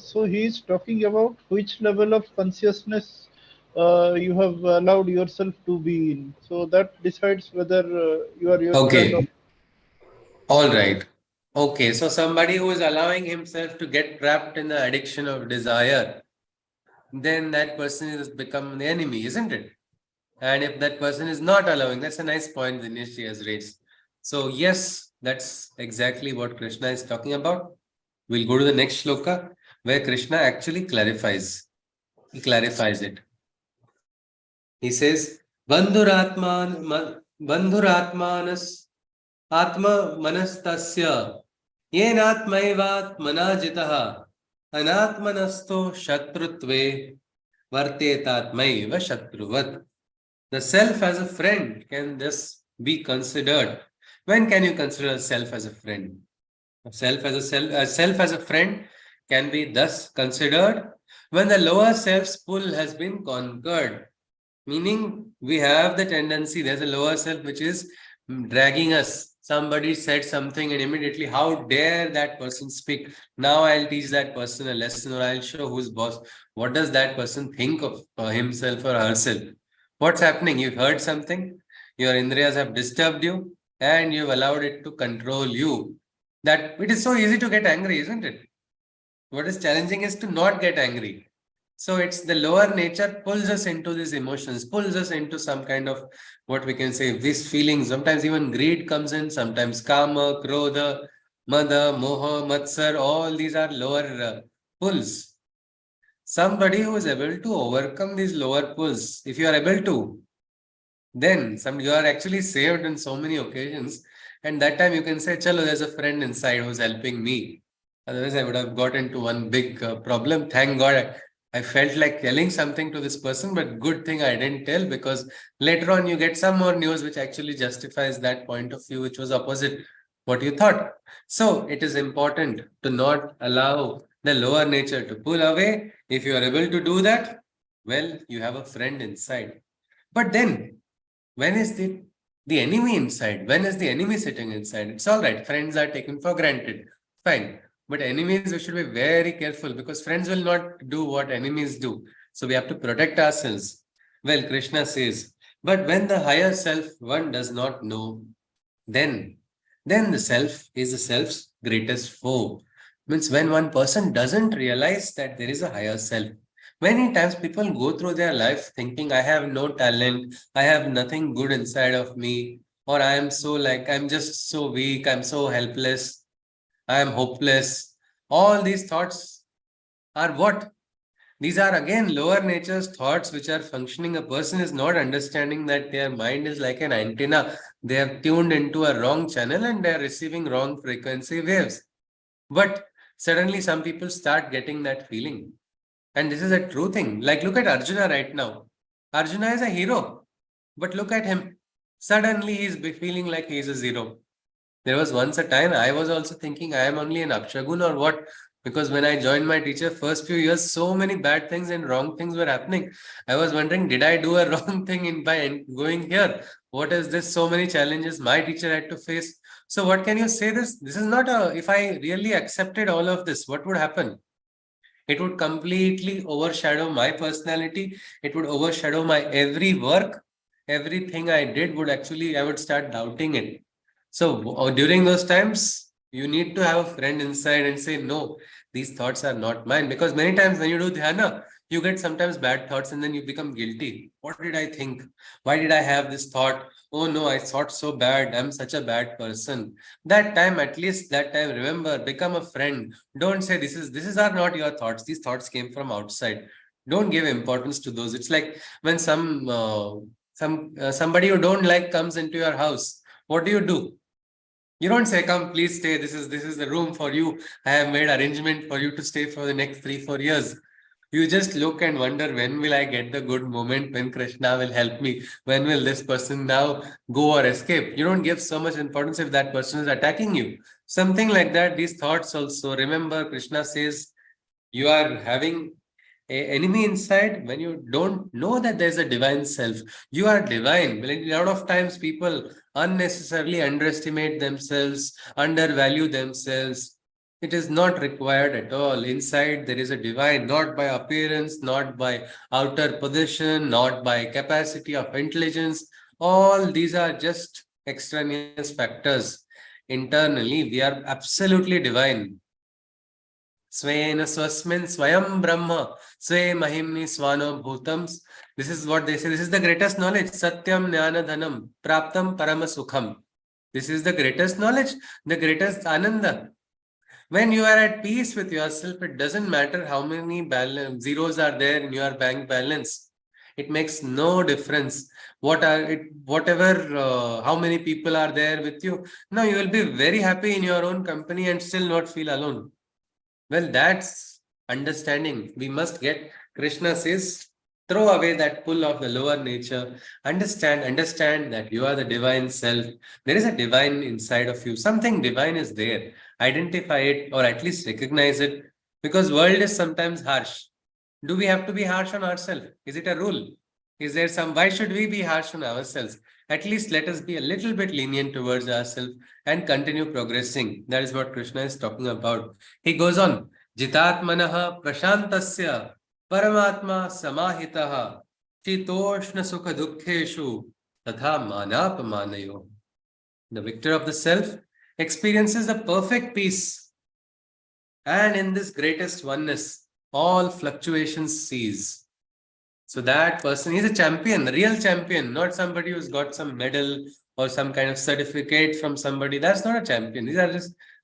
So he is talking about which level of consciousness you have allowed yourself to be in. So that decides whether you are your friend or... All right. Okay, so somebody who is allowing himself to get trapped in the addiction of desire, then that person has become the enemy, isn't it? And if that person is not allowing, that's a nice point Dineshji has raised. So yes, that's exactly what Krishna is talking about. We'll go to the next shloka where Krishna actually clarifies. He clarifies it. He says, Bandhuratmanas Atma manastasya yenatmaivatmana jitaha anatmanasto shatrutve vartetatmaiva shatruvat. The self as a friend can thus be considered. When can you consider a self as a friend? A self as a friend can be thus considered when the lower self's pull has been conquered. Meaning we have the tendency, there's a lower self which is dragging us. Somebody said something and immediately, how dare that person speak? Now I'll teach that person a lesson or I'll show who's boss. What does that person think of himself or herself? What's happening? You've heard something, your indriyas have disturbed you and you've allowed it to control you. That it is so easy to get angry, isn't it? What is challenging is to not get angry. So it's the lower nature pulls us into these emotions, pulls us into some kind of what we can say, these feelings. Sometimes even greed comes in, sometimes kama, krodha, mada, moha, matsar, all these are lower pulls. Somebody who is able to overcome these lower pulls, if you are able to, then you are actually saved in so many occasions. And that time you can say, chalo, there's a friend inside who's helping me. Otherwise, I would have got into one big problem. Thank God I felt like telling something to this person, but good thing I didn't tell, because later on you get some more news which actually justifies that point of view, which was opposite what you thought. So it is important to not allow the lower nature to pull away. If you are able to do that, Well, you have a friend inside. But then, when is the enemy inside? When is the enemy sitting inside? It's all right. Friends are taken for granted. Fine. But enemies, we should be very careful because friends will not do what enemies do. So we have to protect ourselves. Well, Krishna says, but when the higher self one does not know, then the self is the self's greatest foe. Means when one person doesn't realize that there is a higher self. Many times people go through their life thinking, I have no talent, I have nothing good inside of me, or I am so like, I'm just so weak, I'm so helpless, I am hopeless. All these thoughts are what? These are again lower nature's thoughts which are functioning. A person is not understanding that their mind is like an antenna. They have tuned into a wrong channel and they are receiving wrong frequency waves. But suddenly some people start getting that feeling. And this is a true thing. Like look at Arjuna right now. Arjuna is a hero. But look at him. Suddenly he's feeling like he's a zero. There was once a time I was also thinking I am only an Apshagun or what? Because when I joined my teacher, first few years, so many bad things and wrong things were happening. I was wondering, did I do a wrong thing in by going here? What is this? So many challenges my teacher had to face. So what can you say this? This is not a, if I really accepted all of this, what would happen? It would completely overshadow my personality. It would overshadow my every work. Everything I did would actually, I would start doubting it. So during those times, you need to have a friend inside and say, no, these thoughts are not mine. Because many times when you do dhyana, you get sometimes bad thoughts and then you become guilty. What did I think? Why did I have this thought? Oh no, I thought so bad. I'm such a bad person. That time, at least that time, remember, become a friend. Don't say this is are not your thoughts. These thoughts came from outside. Don't give importance to those. It's like when somebody you don't like comes into your house. What do? You don't say, come, please stay. This is the room for you. I have made arrangement for you to stay for the next 3-4 years. You just look and wonder, when will I get the good moment, when Krishna will help me? When will this person now go or escape? You don't give so much importance if that person is attacking you. Something like that, these thoughts also. Remember, Krishna says, you are having a enemy inside when you don't know that there's a divine self. You are divine. Well, a lot of times people unnecessarily underestimate themselves, undervalue themselves. It is not required at all. Inside there is a divine, not by appearance, not by outer position, not by capacity of intelligence. All these are just extraneous factors. Internally, we are absolutely divine. Svena swasmin swayam brahma swe mahimni svano bhutams. This is what they say. This is the greatest knowledge. Satyam jnana dhanam praptam parama sukham. This is the greatest knowledge, the greatest ananda. When you are at peace with yourself, it doesn't matter how many zeros are there in your bank balance. It makes no difference. Whatever, how many people are there with you. No, you will be very happy in your own company and still not feel alone. Well, that's understanding. We must get, Krishna says, throw away that pull of the lower nature. Understand that you are the divine self. There is a divine inside of you. Something divine is there. Identify it or at least recognize it, because world is sometimes harsh. Do we have to be harsh on ourselves? Is it a rule? Is there why should we be harsh on ourselves? At least let us be a little bit lenient towards ourselves and continue progressing. That is what Krishna is talking about. He goes on, Jitatmanaha prashantasya paramatma samahitaha chitoshna sukha dukkheshu tatha manapamanayo. The victor of the self experiences the perfect peace, and in this greatest oneness, all fluctuations cease. So that person is a champion, a real champion, not somebody who's got some medal or some kind of certificate from somebody. That's not a champion.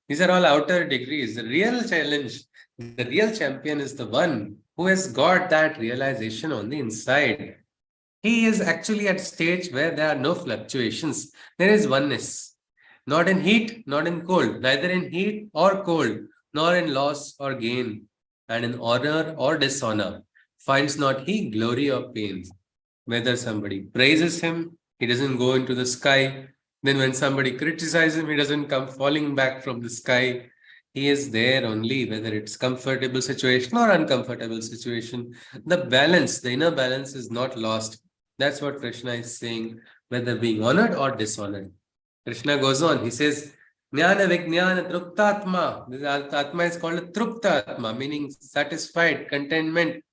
These are all outer degrees. The real challenge, the real champion is the one who has got that realization on the inside. He is actually at a stage where there are no fluctuations. There is oneness. Not in heat, not in cold, neither in heat or cold, nor in loss or gain, and in honor or dishonor. Finds not he glory or pain. Whether somebody praises him, he doesn't go into the sky. Then when somebody criticizes him, he doesn't come falling back from the sky. He is there only, whether it's comfortable situation or uncomfortable situation. The balance, the inner balance is not lost. That's what Krishna is saying, whether being honored or dishonored. Krishna goes on, he says, Jnana Vijnana Truptatma. This Atma is called a Truptatma, meaning satisfied, contentment.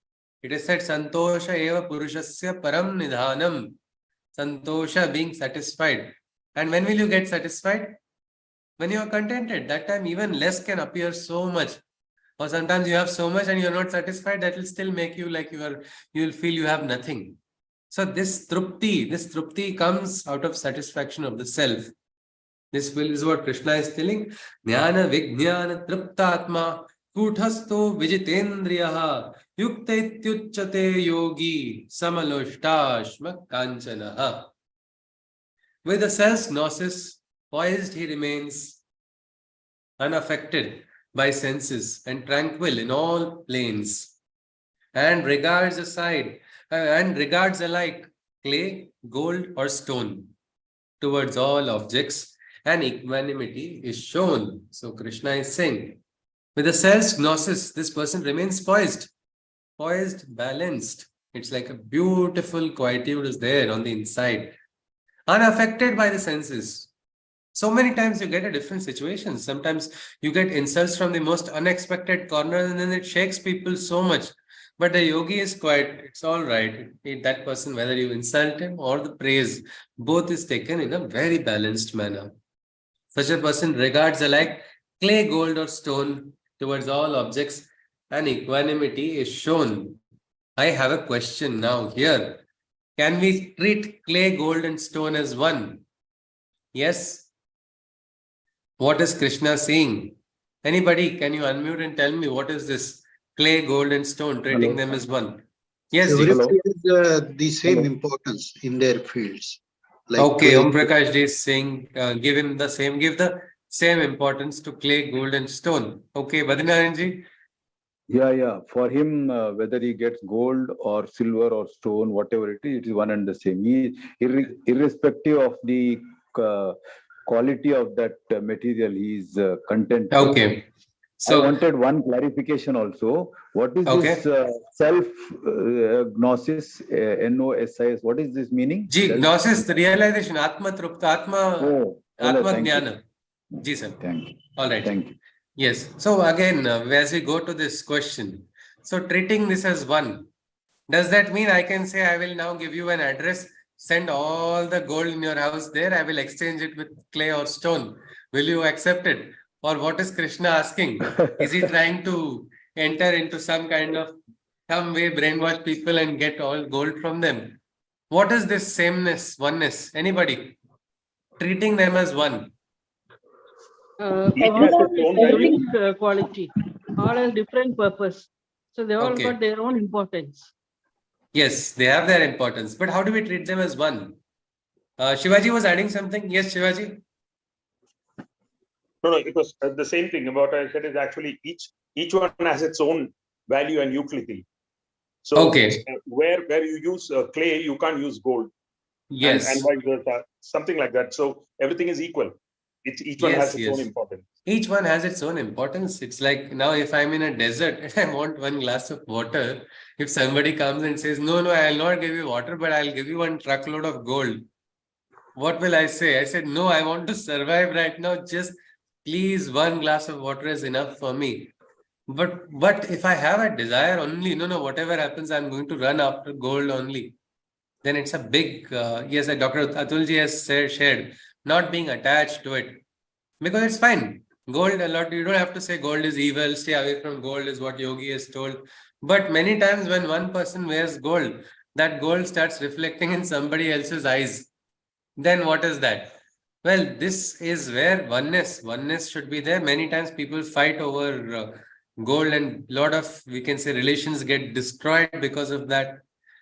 It is said, Santosha eva Purushasya Param Nidhanam. Santosha, being satisfied. And when will you get satisfied? When you are contented. That time even less can appear so much. Or sometimes you have so much and you're not satisfied, that will still make you like you'll feel you have nothing. So this trupti comes out of satisfaction of the self. This will is what Krishna is telling. Jnana Vijnana Triptatma Kuthasto Vijitendriyaha Yukta Ityucchate Yogi Samaloshtasma Kanchanaha. With the self's gnosis, poised he remains, unaffected by senses and tranquil in all planes, and regards alike clay, gold, or stone. Towards all objects, and equanimity is shown. So Krishna is saying, with the self's gnosis, this person remains poised, balanced. It's like a beautiful quietude is there on the inside, unaffected by the senses. So many times you get a different situation. Sometimes you get insults from the most unexpected corners and then it shakes people so much. But the yogi is quiet. It's all right. That person, whether you insult him or the praise, both is taken in a very balanced manner. Such a person regards alike clay, gold, or stone towards all objects, and equanimity is shown. I have a question now here. Can we treat clay, gold, and stone as one? Yes. What is Krishna saying? Anybody, can you unmute and tell me what is this clay, gold, and stone, treating them as one? Yes, everybody has the same importance in their fields. Like okay, Om Prakash Ji is saying, give the same importance to clay, gold, and stone. Okay, Badrinaran Ji? Yeah. For him, whether he gets gold or silver or stone, whatever it is one and the same. He, irrespective of the quality of that material, he is content. Okay. So I wanted one clarification also. What is this self gnosis, Gnosis? What is this meaning? Gnosis, the realization, Atma Trupta, Atma Jnana. Ji, sir. Thank you. All right. Thank you. Yes. So again, as we go to this question, so treating this as one, does that mean I can say I will now give you an address, send all the gold in your house there, I will exchange it with clay or stone. Will you accept it? Or what is Krishna asking? Is he trying to enter into some kind of, some way brainwash people and get all gold from them? What is this sameness, oneness? Anybody? Treating them as one. All have unique quality. All has different purpose. So they all got their own importance. Yes, they have their importance. But how do we treat them as one? Shivaji was adding something. Yes, Shivaji? No, it was the same thing. What I said is actually each one has its own value and utility. So where you use clay, you can't use gold. Yes. And vice versa, something like that. So everything is equal. Each one has its own importance. Each one has its own importance. It's like now if I'm in a desert and I want one glass of water, if somebody comes and says, no, I'll not give you water, but I'll give you one truckload of gold. What will I say? I said, no, I want to survive right now. Just please, one glass of water is enough for me. But if I have a desire only, whatever happens, I'm going to run after gold only. Then it's a big, yes, Dr. Atulji has shared, not being attached to it. Because it's fine. Gold, a lot, you don't have to say gold is evil, stay away from gold is what Yogi has told. But many times when one person wears gold, that gold starts reflecting in somebody else's eyes. Then what is that? Well, this is where oneness should be there. Many times people fight over gold and a lot of, we can say, relations get destroyed because of that.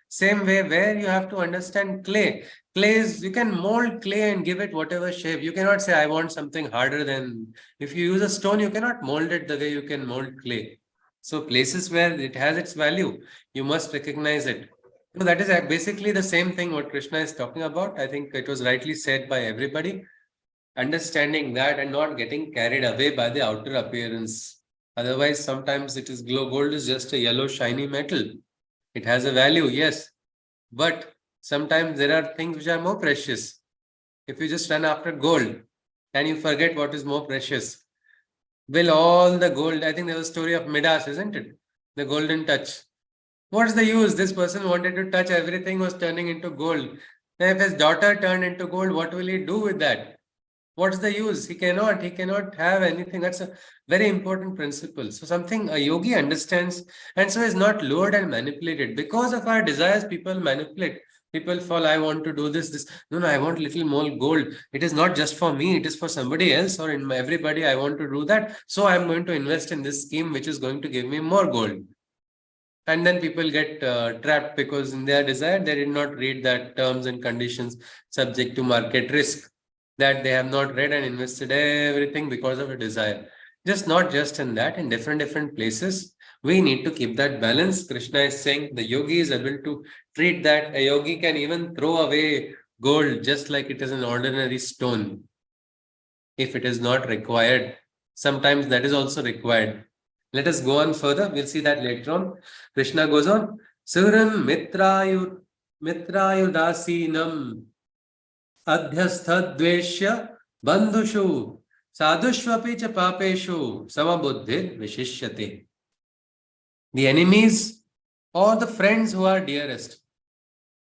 Same way where you have to understand clay. Clay is, you can mold clay and give it whatever shape. You cannot say, I want something harder than, if you use a stone, you cannot mold it the way you can mold clay. So places where it has its value, you must recognize it. So that is basically the same thing what Krishna is talking about. I think it was rightly said by everybody. understanding that and not getting carried away by the outer appearance. Otherwise, sometimes it is gold is just a yellow shiny metal. It has a value, yes, but sometimes there are things which are more precious. If you just run after gold and you forget what is more precious, will all the gold, I think there was a story of Midas, isn't it? The golden touch. What's the use? This person wanted to touch everything, was turning into gold. If his daughter turned into gold, what will he do with that? What's the use? He cannot have anything. That's a very important principle. So something a yogi understands, and so is not lured and manipulated. Because of our desires, people manipulate. People fall, I want to do this. No, I want little more gold. It is not just for me, it is for somebody else or in everybody. I want to do that. So I'm going to invest in this scheme, which is going to give me more gold. And then people get trapped because in their desire, they did not read that terms and conditions subject to market risk, that they have not read and invested everything because of a desire. Not just in that, in different places, we need to keep that balance. Krishna is saying the yogi is able to treat that. A yogi can even throw away gold just like it is an ordinary stone. If it is not required, sometimes that is also required. Let us go on further. We'll see that later on. Krishna goes on. Suran mitrayudasinam adhyasthadveshya bandhushu sadhushvapi cha papeshu samabuddhir vishishyate. The enemies or the friends who are dearest,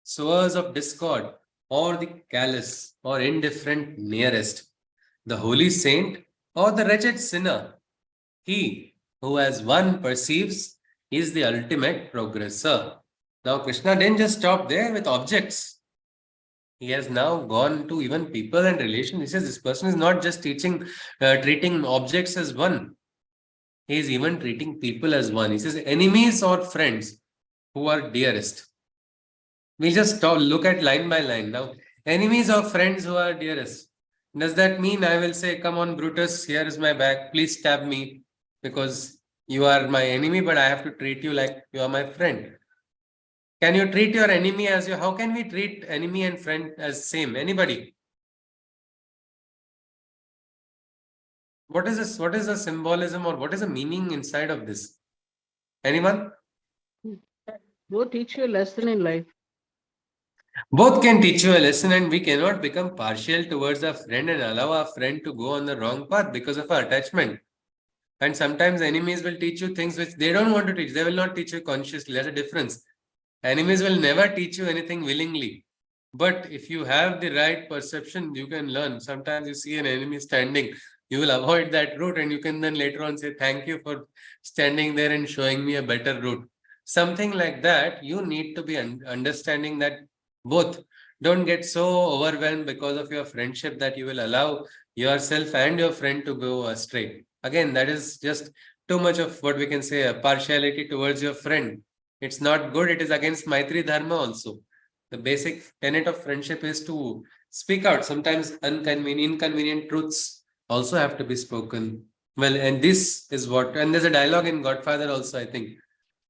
sowers of discord, or the callous or indifferent nearest, the holy saint or the wretched sinner, he who as one perceives is the ultimate progressor. Now, Krishna didn't just stop there with objects. He has now gone to even people and relations. He says this person is not just treating objects as one. He is even treating people as one. He says enemies or friends who are dearest. We just look at line by line. Now, enemies or friends who are dearest. Does that mean I will say, come on, Brutus, here is my bag, please stab me because you are my enemy, but I have to treat you like you are my friend? Can you treat your enemy as you? How can we treat enemy and friend as same? Anybody? What is this? What is the symbolism or what is the meaning inside of this? Anyone? Both teach you a lesson in life. Both can teach you a lesson, and we cannot become partial towards our friend and allow our friend to go on the wrong path because of our attachment. And sometimes enemies will teach you things which they don't want to teach. They will not teach you consciously. There's a difference. Enemies will never teach you anything willingly. But if you have the right perception, you can learn. Sometimes you see an enemy standing, you will avoid that route, and you can then later on say, thank you for standing there and showing me a better route. Something like that, you need to be understanding that both. Don't get so overwhelmed because of your friendship that you will allow yourself and your friend to go astray. Again, that is just too much of what we can say a partiality towards your friend. It's not good. It is against Maitri Dharma also. The basic tenet of friendship is to speak out. Sometimes inconvenient truths also have to be spoken. Well, and this is what, and there's a dialogue in Godfather also, I think.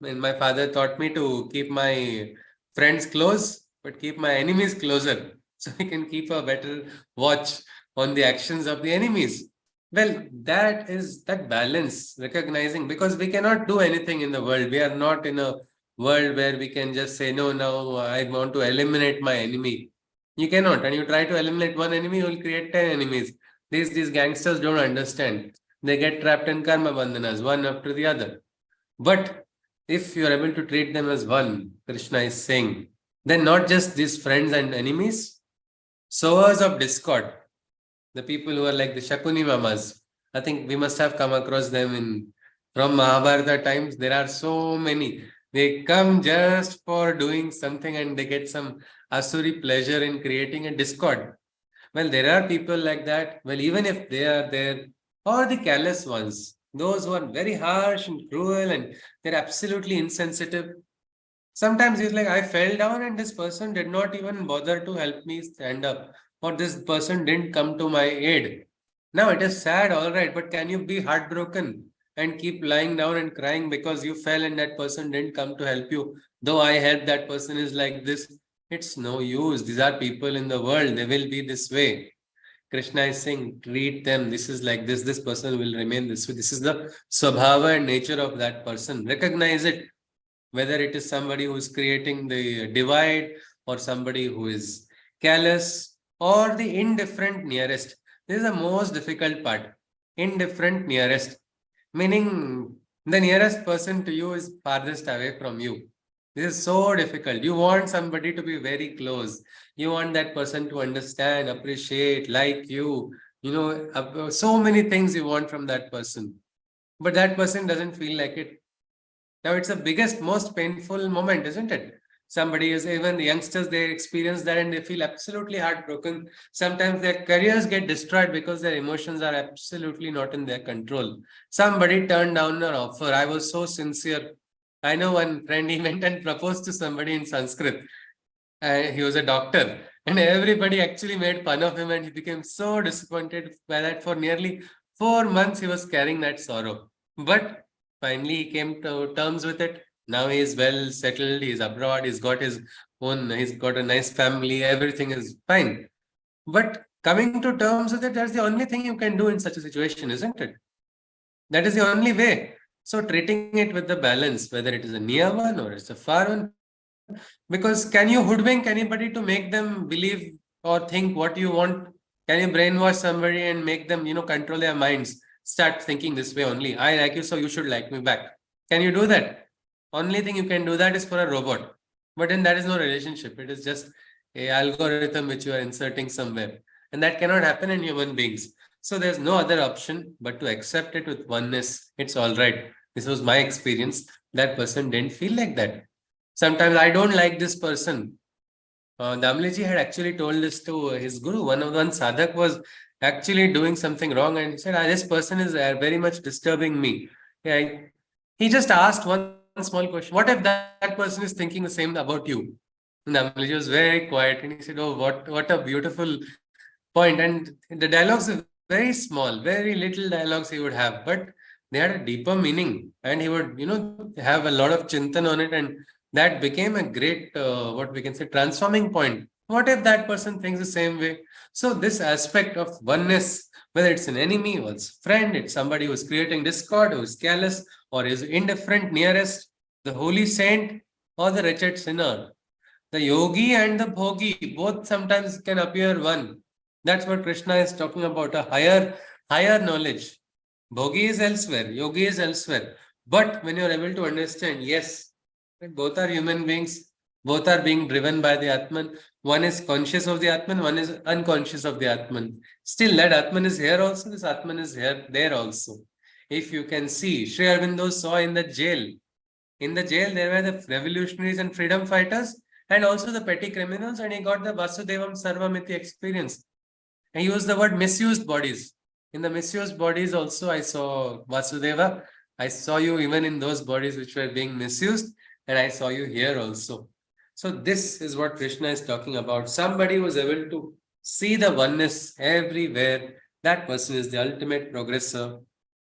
And my father taught me to keep my friends close, but keep my enemies closer. So we can keep a better watch on the actions of the enemies. Well, that is that balance, recognizing, because we cannot do anything in the world. We are not in a world where we can just say, no, I want to eliminate my enemy. You cannot. And you try to eliminate one enemy, you will create 10 enemies. These gangsters don't understand. They get trapped in karma bandhanas, one after the other. But if you are able to treat them as one, Krishna is saying, then not just these friends and enemies, sowers of discord, the people who are like the Shakuni Mamas. I think we must have come across them from Mahabharata times. There are so many. They come just for doing something and they get some asuri pleasure in creating a discord. Well, there are people like that. Well, even if they are there, or the callous ones, those who are very harsh and cruel and they're absolutely insensitive. Sometimes it's like, I fell down and this person did not even bother to help me stand up, or this person didn't come to my aid. Now it is sad, all right, but can you be heartbroken and keep lying down and crying because you fell and that person didn't come to help you? Though I helped, that person is like this. It's no use. These are people in the world. They will be this way. Krishna is saying, treat them. This is like this. This person will remain this way. This is the swabhava and nature of that person. Recognize it. Whether it is somebody who is creating the divide, or somebody who is callous, or the indifferent nearest. This is the most difficult part. Indifferent nearest. Meaning the nearest person to you is farthest away from you. This is so difficult. You want somebody to be very close. You want that person to understand, appreciate, like you. So many things you want from that person. But that person doesn't feel like it. Now it's the biggest, most painful moment, isn't it? Somebody is, even the youngsters, they experience that and they feel absolutely heartbroken. Sometimes their careers get destroyed because their emotions are absolutely not in their control. Somebody turned down an offer. I was so sincere. I know one friend, he went and proposed to somebody in Sanskrit. He was a doctor, and everybody actually made fun of him, and he became so disappointed by that. For nearly 4 months, he was carrying that sorrow. But finally, he came to terms with it. Now he is well settled. He's abroad. He's got a nice family. Everything is fine. But coming to terms with it, that's the only thing you can do in such a situation, isn't it? That is the only way. So treating it with the balance, whether it is a near one or it's a far one, because can you hoodwink anybody to make them believe or think what you want? Can you brainwash somebody and make them, control their minds, start thinking this way only? I like you, so you should like me back. Can you do that? Only thing you can do that is for a robot. But then that is no relationship. It is just a algorithm which you are inserting somewhere. And that cannot happen in human beings. So there's no other option but to accept it with oneness. It's all right. This was my experience. That person didn't feel like that. Sometimes I don't like this person. Damliji had actually told this to his guru. One sadhak was actually doing something wrong, and he said, this person is very much disturbing me. Yeah, he just asked one small question. What if that person is thinking the same about you? And Damliji was very quiet, and he said, oh, what a beautiful point. And the dialogues are very small, very little dialogues he would have, but they had a deeper meaning, and he would, have a lot of chintan on it, and that became a great, what we can say, transforming point. What if that person thinks the same way? So this aspect of oneness, whether it's an enemy or it's a friend, it's somebody who's creating discord, who's callous, or is indifferent nearest, the holy saint or the wretched sinner, the yogi and the bhogi, both sometimes can appear one. That's what Krishna is talking about, a higher knowledge. Bhogi is elsewhere, yogi is elsewhere. But when you're able to understand, yes, both are human beings, both are being driven by the Atman. One is conscious of the Atman, one is unconscious of the Atman. Still, that Atman is here also, this Atman is here, there also. If you can see, Sri Aurobindo saw in the jail. In the jail, there were the revolutionaries and freedom fighters, and also the petty criminals, and he got the Vasudevam Sarvamiti experience. And he used the word misused bodies. In the misused bodies also, I saw Vasudeva. I saw you even in those bodies which were being misused, and I saw you here also. So this is what Krishna is talking about. Somebody who was able to see the oneness everywhere. That person is the ultimate progressor.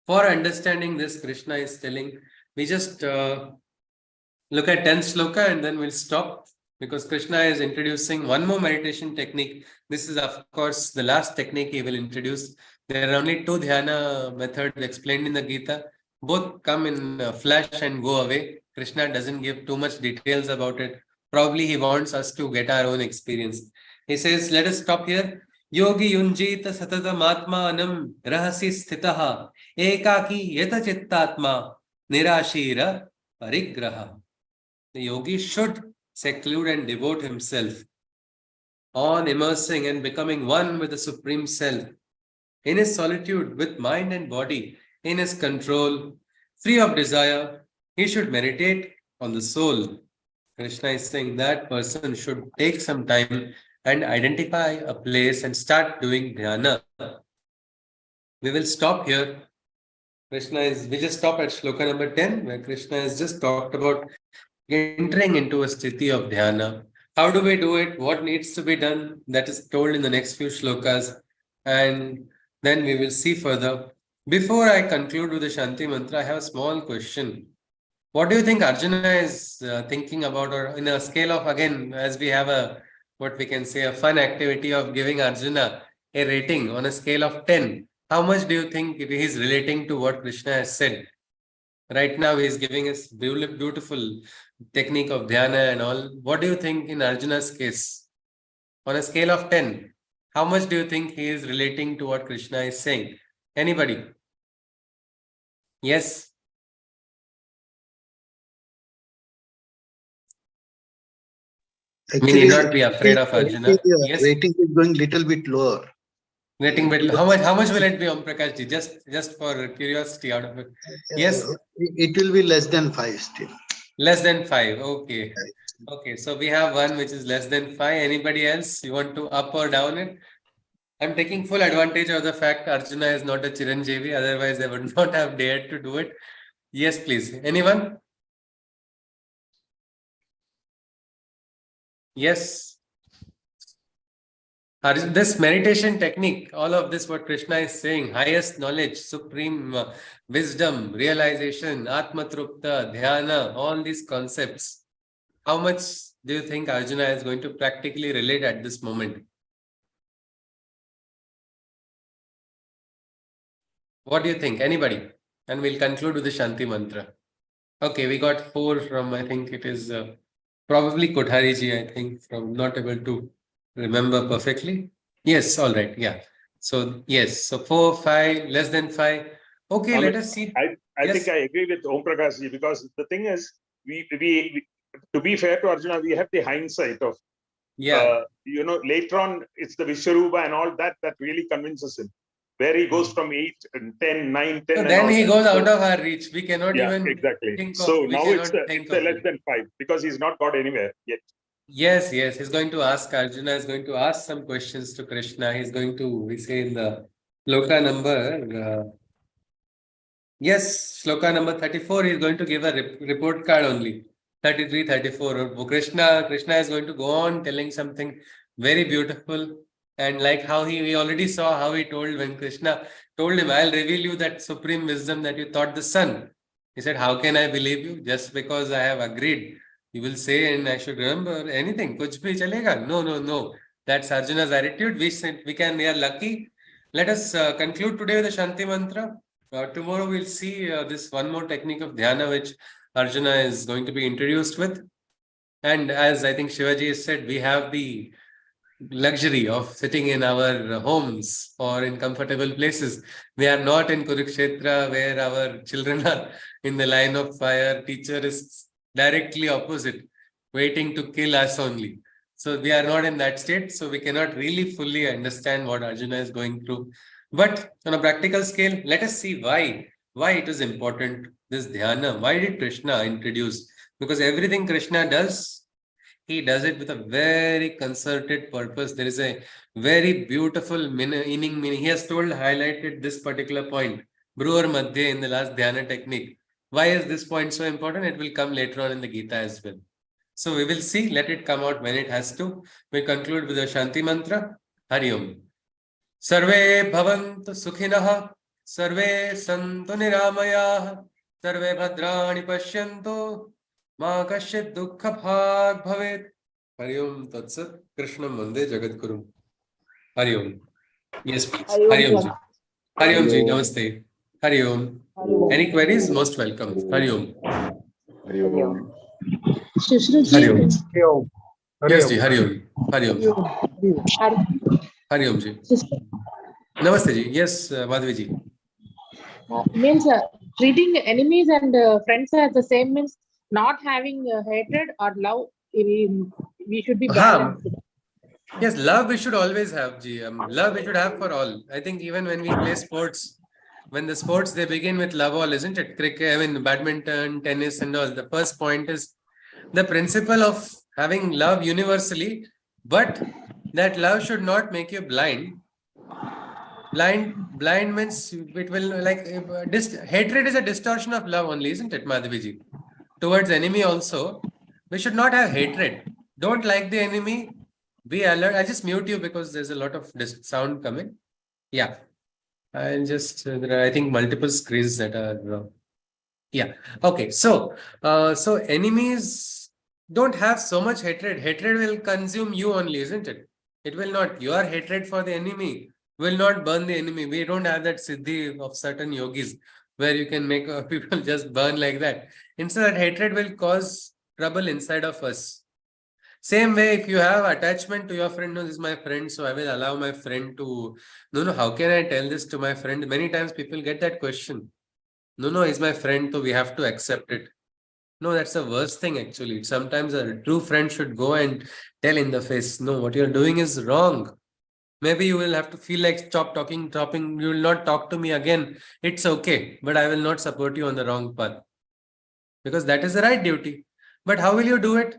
For understanding this, Krishna is telling, we just look at 10th shloka and then we'll stop, because Krishna is introducing one more meditation technique. This is, of course, the last technique he will introduce. There are only 2 dhyana methods explained in the Gita. Both come in a flash and go away. Krishna doesn't give too much details about it. Probably he wants us to get our own experience. He says, let us stop here. Yogi yunjita satatam atmanam rahasi sthitaha ekaki yata chittatma nirashira parigraha. The yogi should seclude and devote himself on immersing and becoming one with the Supreme Self, in his solitude with mind and body, in his control, free of desire. He should meditate on the soul. Krishna is saying that person should take some time and identify a place and start doing dhyana. We will stop here. We just stop at shloka number 10, where Krishna has just talked about entering into a sthiti of dhyana. How do we do it? What needs to be done? That is told in the next few shlokas. And then we will see further. Before I conclude with the Shanti Mantra, I have a small question. What do you think Arjuna is thinking about, or in a scale of, again, as we have what we can say, a fun activity of giving Arjuna a rating on a scale of 10, how much do you think he is relating to what Krishna has said? Right now, he is giving us beautiful technique of dhyana and all. What do you think in Arjuna's case? On a scale of 10, how much do you think he is relating to what Krishna is saying? Anybody? Yes? We need not be afraid of Arjuna. Yes? Rating is going little bit lower. Rating bit. How much will it be, Om Prakash ji? Just for curiosity out of it. Yes? It will be less than 5 still. Less than 5. Okay. Okay. So we have one which is less than 5. Anybody else? You want to up or down it? I'm taking full advantage of the fact Arjuna is not a Chiranjeevi. Otherwise, I would not have dared to do it. Yes, please. Anyone? Yes. This meditation technique, all of this, what Krishna is saying, highest knowledge, supreme wisdom, realization, Atmatrupta, Dhyana, all these concepts, how much do you think Arjuna is going to practically relate at this moment? What do you think? Anybody? And we'll conclude with the Shanti mantra. Okay, we got 4 from, I think it is probably Kothariji, I think, from not able to remember perfectly. Yes, all right, yeah. So, yes, so 4, 5, less than 5. Okay, let us see. I Yes. think I agree with Om Prakash ji, because the thing is, we to be fair to Arjuna, we have the hindsight of, Yeah, later on, it's the Vishwarupa and all that really convinces him. Where he goes from 8 and 10, 9, 10. so and then all he that. goes out of our reach. We cannot Yeah, even exactly. think So of, we now cannot it's think a of less it. than 5 because he's not got anywhere yet. Yes, yes, he's going to ask, Arjuna is going to ask some questions to Krishna. He's going to, we say in the shloka number, yes, shloka number 34, he's going to give a report card only. 33, 34. Krishna is going to go on telling something very beautiful. And like how we already saw how he told, when Krishna told him, I'll reveal you that supreme wisdom that you taught the sun. He said, how can I believe you? Just because I have agreed. You will say, and I should remember anything. Kuch bhi chalega. No, no, no. That's Arjuna's attitude. We are lucky. Let us conclude today with the Shanti mantra. Tomorrow we'll see this one more technique of dhyana which Arjuna is going to be introduced with. And as I think Shivaji has said, we have the luxury of sitting in our homes or in comfortable places. We are not in Kurukshetra where our children are in the line of fire. Teacher is directly opposite, waiting to kill us only. So we are not in that state. So we cannot really fully understand what Arjuna is going through. But on a practical scale, let us see why it is important, this dhyana. Why did Krishna introduce? Because everything Krishna does, he does it with a very concerted purpose. There is a very beautiful meaning. He has highlighted this particular point, Bruhar Madhya, in the last dhyana technique. Why is this point so important? It will come later on in the Gita as well. So we will see. Let it come out when it has to. We conclude with the Shanti mantra. Hari Om. Sarve bhavantu sukhinah, sarve santu niramayah, sarve bhadrani pashyantu, ma kasyit dukkha bhag bhavet. Hari Om Tatsat. Krishnam Vande Jagadguru. Hari Om. Yes, please. Hari Om ji. Hari Om ji. Namaste. Hari Om. Any queries? Most welcome. Hari Om. Hari Om. Hari Om. Hari Om. Yes, ji. Hari Om. Hari Om. Hari Om ji. Namaste ji. Yes, Madhvi ji. Means treating enemies and friends as the same means not having hatred or love. We should be balanced. Yes, love we should always have, ji. Love we should have for all. I think even when we play sports, when the sports they begin with love all, isn't it? Cricket, I mean badminton, tennis, and all. The first point is the principle of having love universally, but that love should not make you blind. Blind means it will like hatred is a distortion of love only, isn't it, Madhaviji? Towards enemy also, we should not have hatred. Don't like the enemy. Be alert. I just mute you because there's a lot of sound coming. Yeah, I'll just there are, I think, multiple screens that are. Yeah. Okay. So, so enemies don't have so much hatred. Hatred will consume you only, isn't it? It will not. Your hatred for the enemy will not burn the enemy. We don't have that siddhi of certain yogis where you can make people just burn like that. Instead, that hatred will cause trouble inside of us. Same way, if you have attachment to your friend, no, this is my friend, so I will allow my friend to, no, how can I tell this to my friend? Many times people get that question. No, he's my friend, so we have to accept it. No, that's the worst thing actually. Sometimes a true friend should go and tell in the face, no, what you're doing is wrong. Maybe you will have to feel like stop talking, you will not talk to me again. It's okay, but I will not support you on the wrong path. Because that is the right duty. But how will you do it?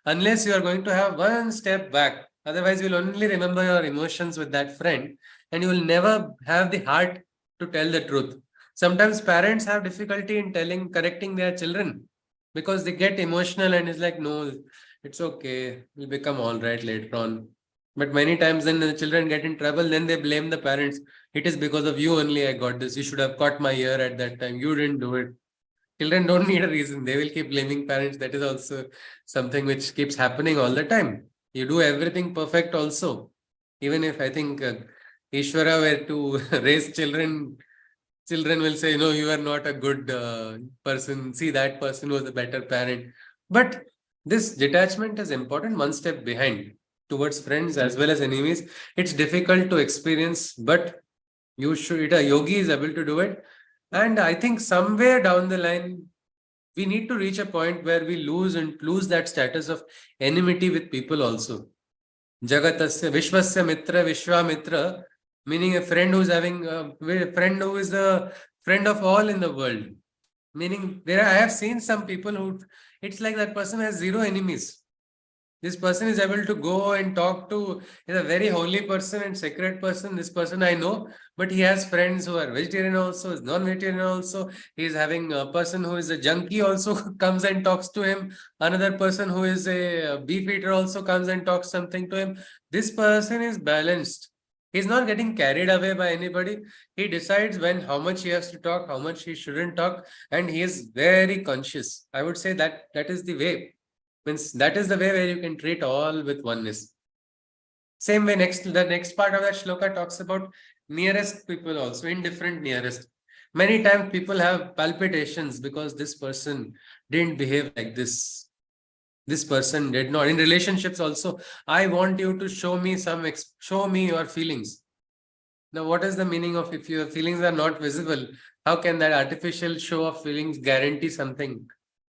Unless you are going to have one step back. Otherwise, you'll only remember your emotions with that friend and you will never have the heart to tell the truth. Sometimes parents have difficulty in correcting their children because they get emotional and it's like, no, it's okay. We'll become all right later on. But many times when the children get in trouble, then they blame the parents. It is because of you only I got this. You should have caught my ear at that time. You didn't do it. Children don't need a reason. They will keep blaming parents. That is also something which keeps happening all the time. You do everything perfect also. Even if I think Ishvara were to raise children, children will say, no, you are not a good person. See, that person was a better parent. But this detachment is important, one step behind towards friends as well as enemies. It's difficult to experience, but you should, a yogi is able to do it. And I think somewhere down the line, we need to reach a point where we lose that status of enmity with people also. Jagatasya Vishwasya Mitra Vishwamitra, meaning a friend who's having a friend who is the friend of all in the world. Meaning I have seen some people who it's like that person has zero enemies. This person is able to go and talk to, is a very holy person and sacred person. This person I know, but he has friends who are vegetarian also, is non-vegetarian also. He is having a person who is a junkie also comes and talks to him. Another person who is a beef eater also comes and talks something to him. This person is balanced. He's not getting carried away by anybody. He decides how much he has to talk, how much he shouldn't talk, and he is very conscious. I would say that is the way. Means that is the way where you can treat all with oneness. Same way, the next part of that shloka talks about nearest people also, indifferent nearest. Many times people have palpitations because this person didn't behave like this. This person did not. In relationships also, I want you to show me your feelings. Now, what is the meaning of if your feelings are not visible? How can that artificial show of feelings guarantee something?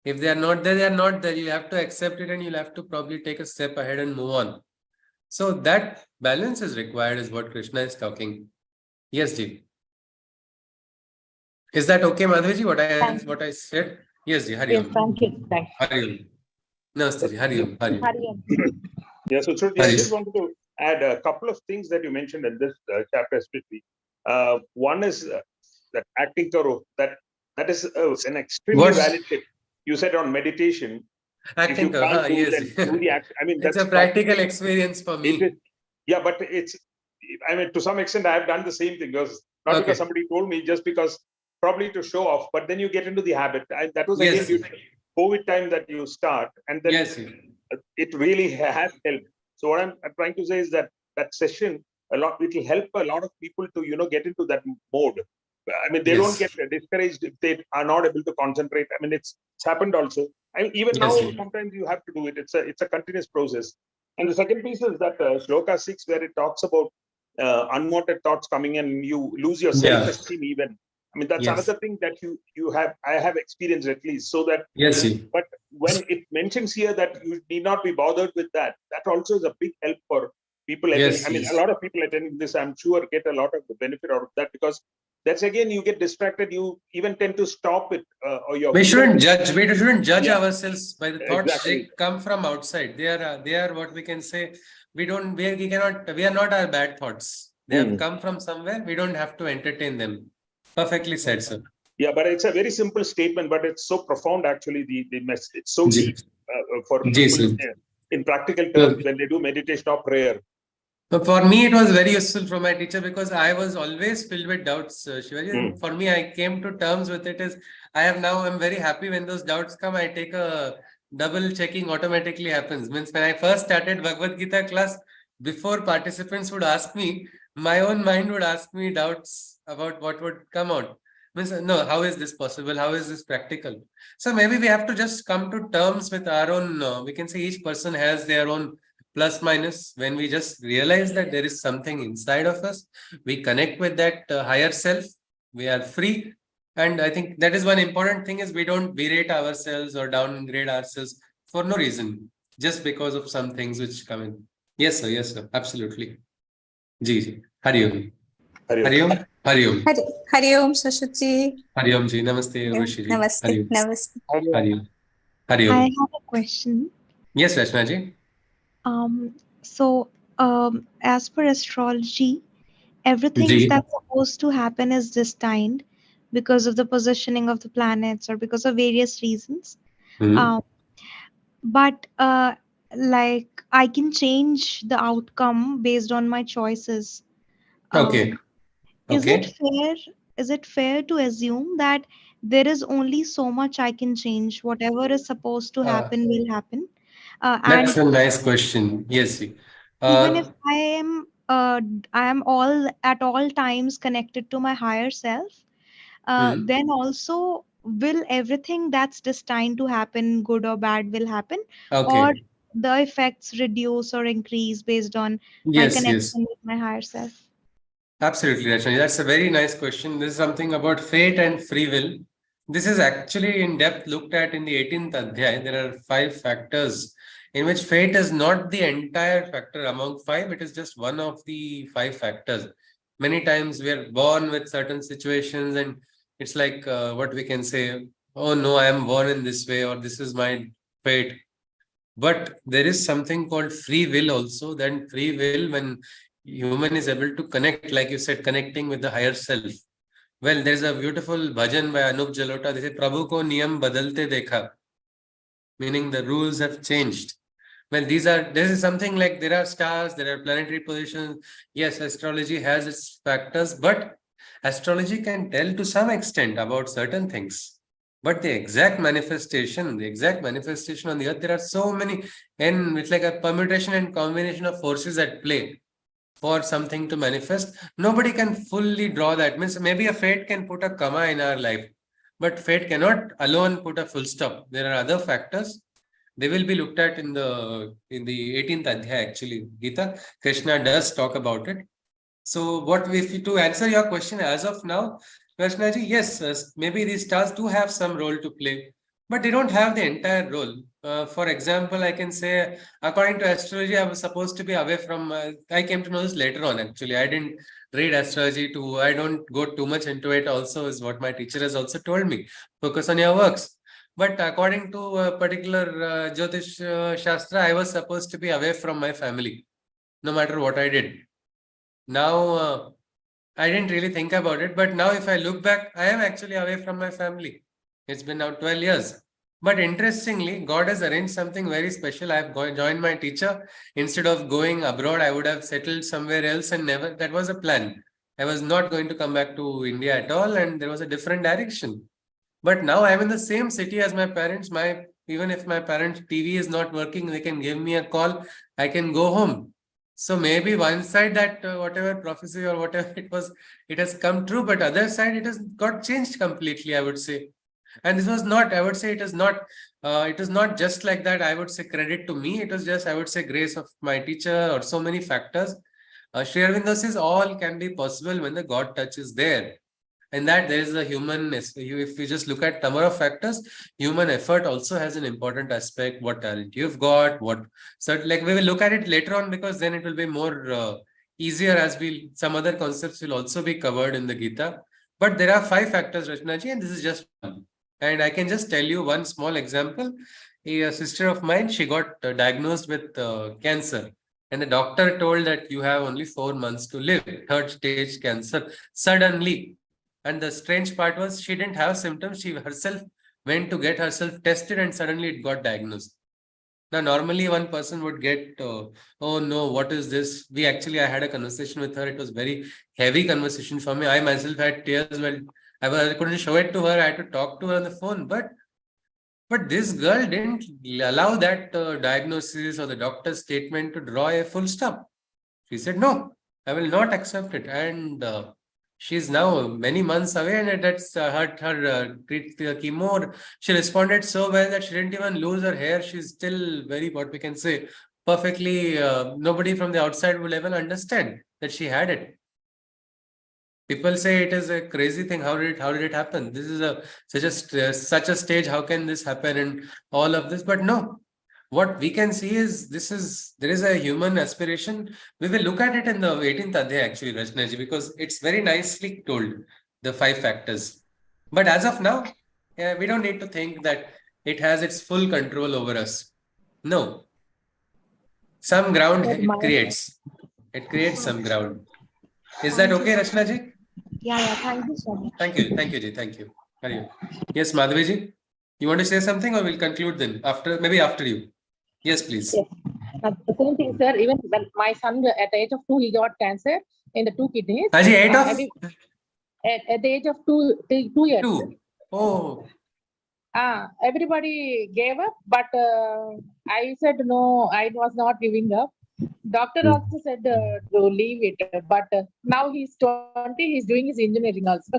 If they are not there, they are not there. You have to accept it and you'll have to probably take a step ahead and move on. So that balance is required is what Krishna is talking. Yes, Ji. Is that okay, Madhviji, what I said? Yes, Ji. Hari Om. Yes, thank you. Thanks. Hari Om. Namaste, Ji. Hari Om. Hari Om. Hari Om. Yeah, so Shruti, I just wanted to add a couple of things that you mentioned in this chapter especially. One is that acting karo, that is an extremely valid tip. You said on meditation, acting karo, yes. do the act. I mean, it's a practical experience for me. Yeah, but I mean, to some extent, I have done the same thing. Because not because somebody told me, just because probably to show off, but then you get into the habit. That was again during COVID time that you start, and then it really has helped. So what I'm trying to say is that session it will help a lot of people to get into that mode. I mean, they don't get discouraged if they are not able to concentrate. I mean, it's happened also. I mean, even now, sometimes you have to do it. It's a continuous process. And the second piece is that shloka 6, where it talks about unwanted thoughts coming and you lose your self-esteem even. I mean, that's another thing that I have experienced at least. So that, but when it mentions here that you need not be bothered with that also is a big help for people. I mean, a lot of people attending this, I'm sure, get a lot of the benefit out of that, because that's again, you get distracted, you even tend to stop it. We shouldn't judge ourselves by the thoughts. They come from outside. They are what we can say. We are not our bad thoughts. They have come from somewhere. We don't have to entertain them. Perfectly said, sir. Yeah, but it's a very simple statement, but it's so profound actually, the message. It's so deep for people in practical terms when they do meditation or prayer. So for me, it was very useful from my teacher because I was always filled with doubts, Shivaji. For me, I came to terms with it as I'm very happy when those doubts come. I take a double checking automatically happens. Means when I first started Bhagavad Gita class, before participants would ask me, my own mind would ask me doubts about what would come out. Means, no, how is this possible? How is this practical? So maybe we have to just come to terms with our own, we can say each person has their own plus minus. When we just realize that there is something inside of us, we connect with that higher self, we are free. And I think that is one important thing is we don't berate ourselves or downgrade ourselves for no reason, just because of some things which come in. Yes, sir, absolutely. जी जी हरिओम हरिओम हरिओम हरिओम सुश्रुत जी हरिओम जी नमस्ते ऋषि जी नमस्ते हरिओम नमस्ते हरिओम हरिओम I have a question. Yes Rachna ji So, as per astrology, everything जी that's supposed to happen is destined because of the positioning of the planets or because of various reasons. Um, but like I can change the outcome based on my choices. okay Is okay it fair? Is it fair to assume that there is only so much I can change? Whatever is supposed to uh, happen will happen. that's And a nice question. Yes जी. even if I am all at all times connected to my higher self, then also will everything that's destined to happen, good or bad, will happen, or okay the effects reduce or increase based on my yes connection with my higher self? Absolutely, Rachna. That's a very nice question. This is something about fate and free will. This is actually in depth looked at in the 18th Adhaya. There are 5 factors in which fate is not the entire factor among 5. It is just one of the 5 factors. Many times we are born with certain situations and it's like what we can say, oh no, I am born in this way or this is my fate. But there is something called free will also. Then free will, when human is able to connect, like you said, connecting with the higher self. Well, there's a beautiful bhajan by Anup Jalota. They say, Prabhu ko niyam badalte dekha, meaning the rules have changed. Well, this is something like there are stars, there are planetary positions. Yes, astrology has its factors, but astrology can tell to some extent about certain things. But the exact manifestation on the earth, there are so many, and it's like a permutation and combination of forces at play for something to manifest. Nobody can fully draw that. Means maybe a fate can put a comma in our life, but fate cannot alone put a full stop. There are other factors. They will be looked at in the 18th Adhaya, actually. Gita, Krishna does talk about it. So what if to answer your question as of now, Krishnaji, yes, maybe these stars do have some role to play, but they don't have the entire role. For example, I can say, according to astrology, I was supposed to be away from, I came to know this later on, actually. I didn't read astrology I don't go too much into it also, is what my teacher has also told me. Focus on your works. But according to a particular Jyotish Shastra, I was supposed to be away from my family, no matter what I did. Now, I didn't really think about it, but now if I look back, I am actually away from my family. It's been now 12 years. But interestingly, God has arranged something very special. I have joined my teacher. Instead of going abroad, I would have settled somewhere else and never, that was a plan. I was not going to come back to India at all, and there was a different direction. But now I'm in the same city as my parents. Even if my parents' TV is not working, they can give me a call. I can go home. So maybe one side that whatever prophecy or whatever it was, it has come true, but other side it has got changed completely, I would say. And this was not, I would say it is not, it is not just like that. I would say credit to me. It was just, I would say, grace of my teacher or so many factors. Sri Aurobindo says all can be possible when the God touch is there. And that there is a human, if you just look at number of factors, human effort also has an important aspect. What talent you've got, so like we will look at it later on, because then it will be more easier, as some other concepts will also be covered in the Gita. But there are 5 factors, Rachnaji, and this is just one. And I can just tell you one small example. A sister of mine, she got diagnosed with cancer, and the doctor told that you have only 4 months to live, 3rd stage cancer, suddenly. And the strange part was she didn't have symptoms. She herself went to get herself tested and suddenly it got diagnosed. Now, normally one person would get, oh no, what is this? I had a conversation with her. It was very heavy conversation for me. I myself had tears when I couldn't show it to her. I had to talk to her on the phone. But this girl didn't allow that diagnosis or the doctor's statement to draw a full stop. She said, no, I will not accept it. And she's now many months away, and that's her chemo. She responded so well that she didn't even lose her hair. She's still very, what we can say, perfectly. Nobody from the outside will ever understand that she had it. People say it is a crazy thing. How did it happen? This is such a stage. How can this happen? And all of this, but no. What we can see is there is a human aspiration. We will look at it in the 18th Adhaya actually, Rachnaji, because it's very nicely told, the 5 factors. But as of now, we don't need to think that it has its full control over us. No. Some ground it creates. It creates some ground. Is that okay, Rachnaji? Yeah, thank you so much. Thank you, Ji. Thank you. Yes, Madhaviji, you want to say something, or we'll conclude then? Maybe after you. Yes, please. Yes. The same thing, sir. Even when my son, at the age of 2, he got cancer in the 2 kidneys. At the age of 2 years. 2. Oh. Everybody gave up, but I said no. I was not giving up. Doctor also said to leave it, but now he's 20. He's doing his engineering also.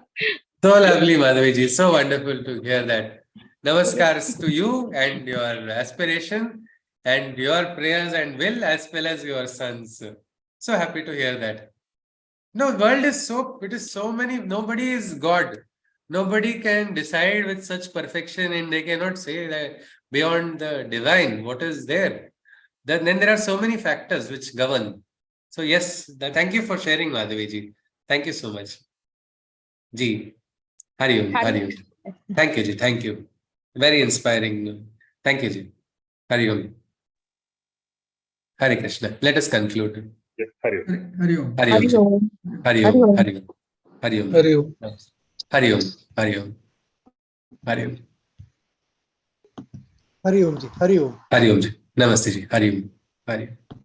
So lovely, Madhaviji. So wonderful to hear that. Namaskars to you and your aspiration and your prayers and will, as well as your sons. So happy to hear that. No, world is it is so many, nobody is God. Nobody can decide with such perfection, and they cannot say that beyond the divine, what is there. Then there are so many factors which govern. So yes, thank you for sharing, Madhaviji. Thank you so much. Ji. Hari Om, Hari Om. Thank you, Ji. Thank you. Very inspiring. Thank you, Ji. Hari Om. Hare Krishna. Let us conclude. Yes, Hari Om. Hari Om. Hari Om. Hari Om. Hari Om. Hari Om. Hari Om. Hari Om. Hari Om. Hari Om. Hari Om ji. Hari Om. Hari Om ji. Namaste ji. Hari Om. Hari Om.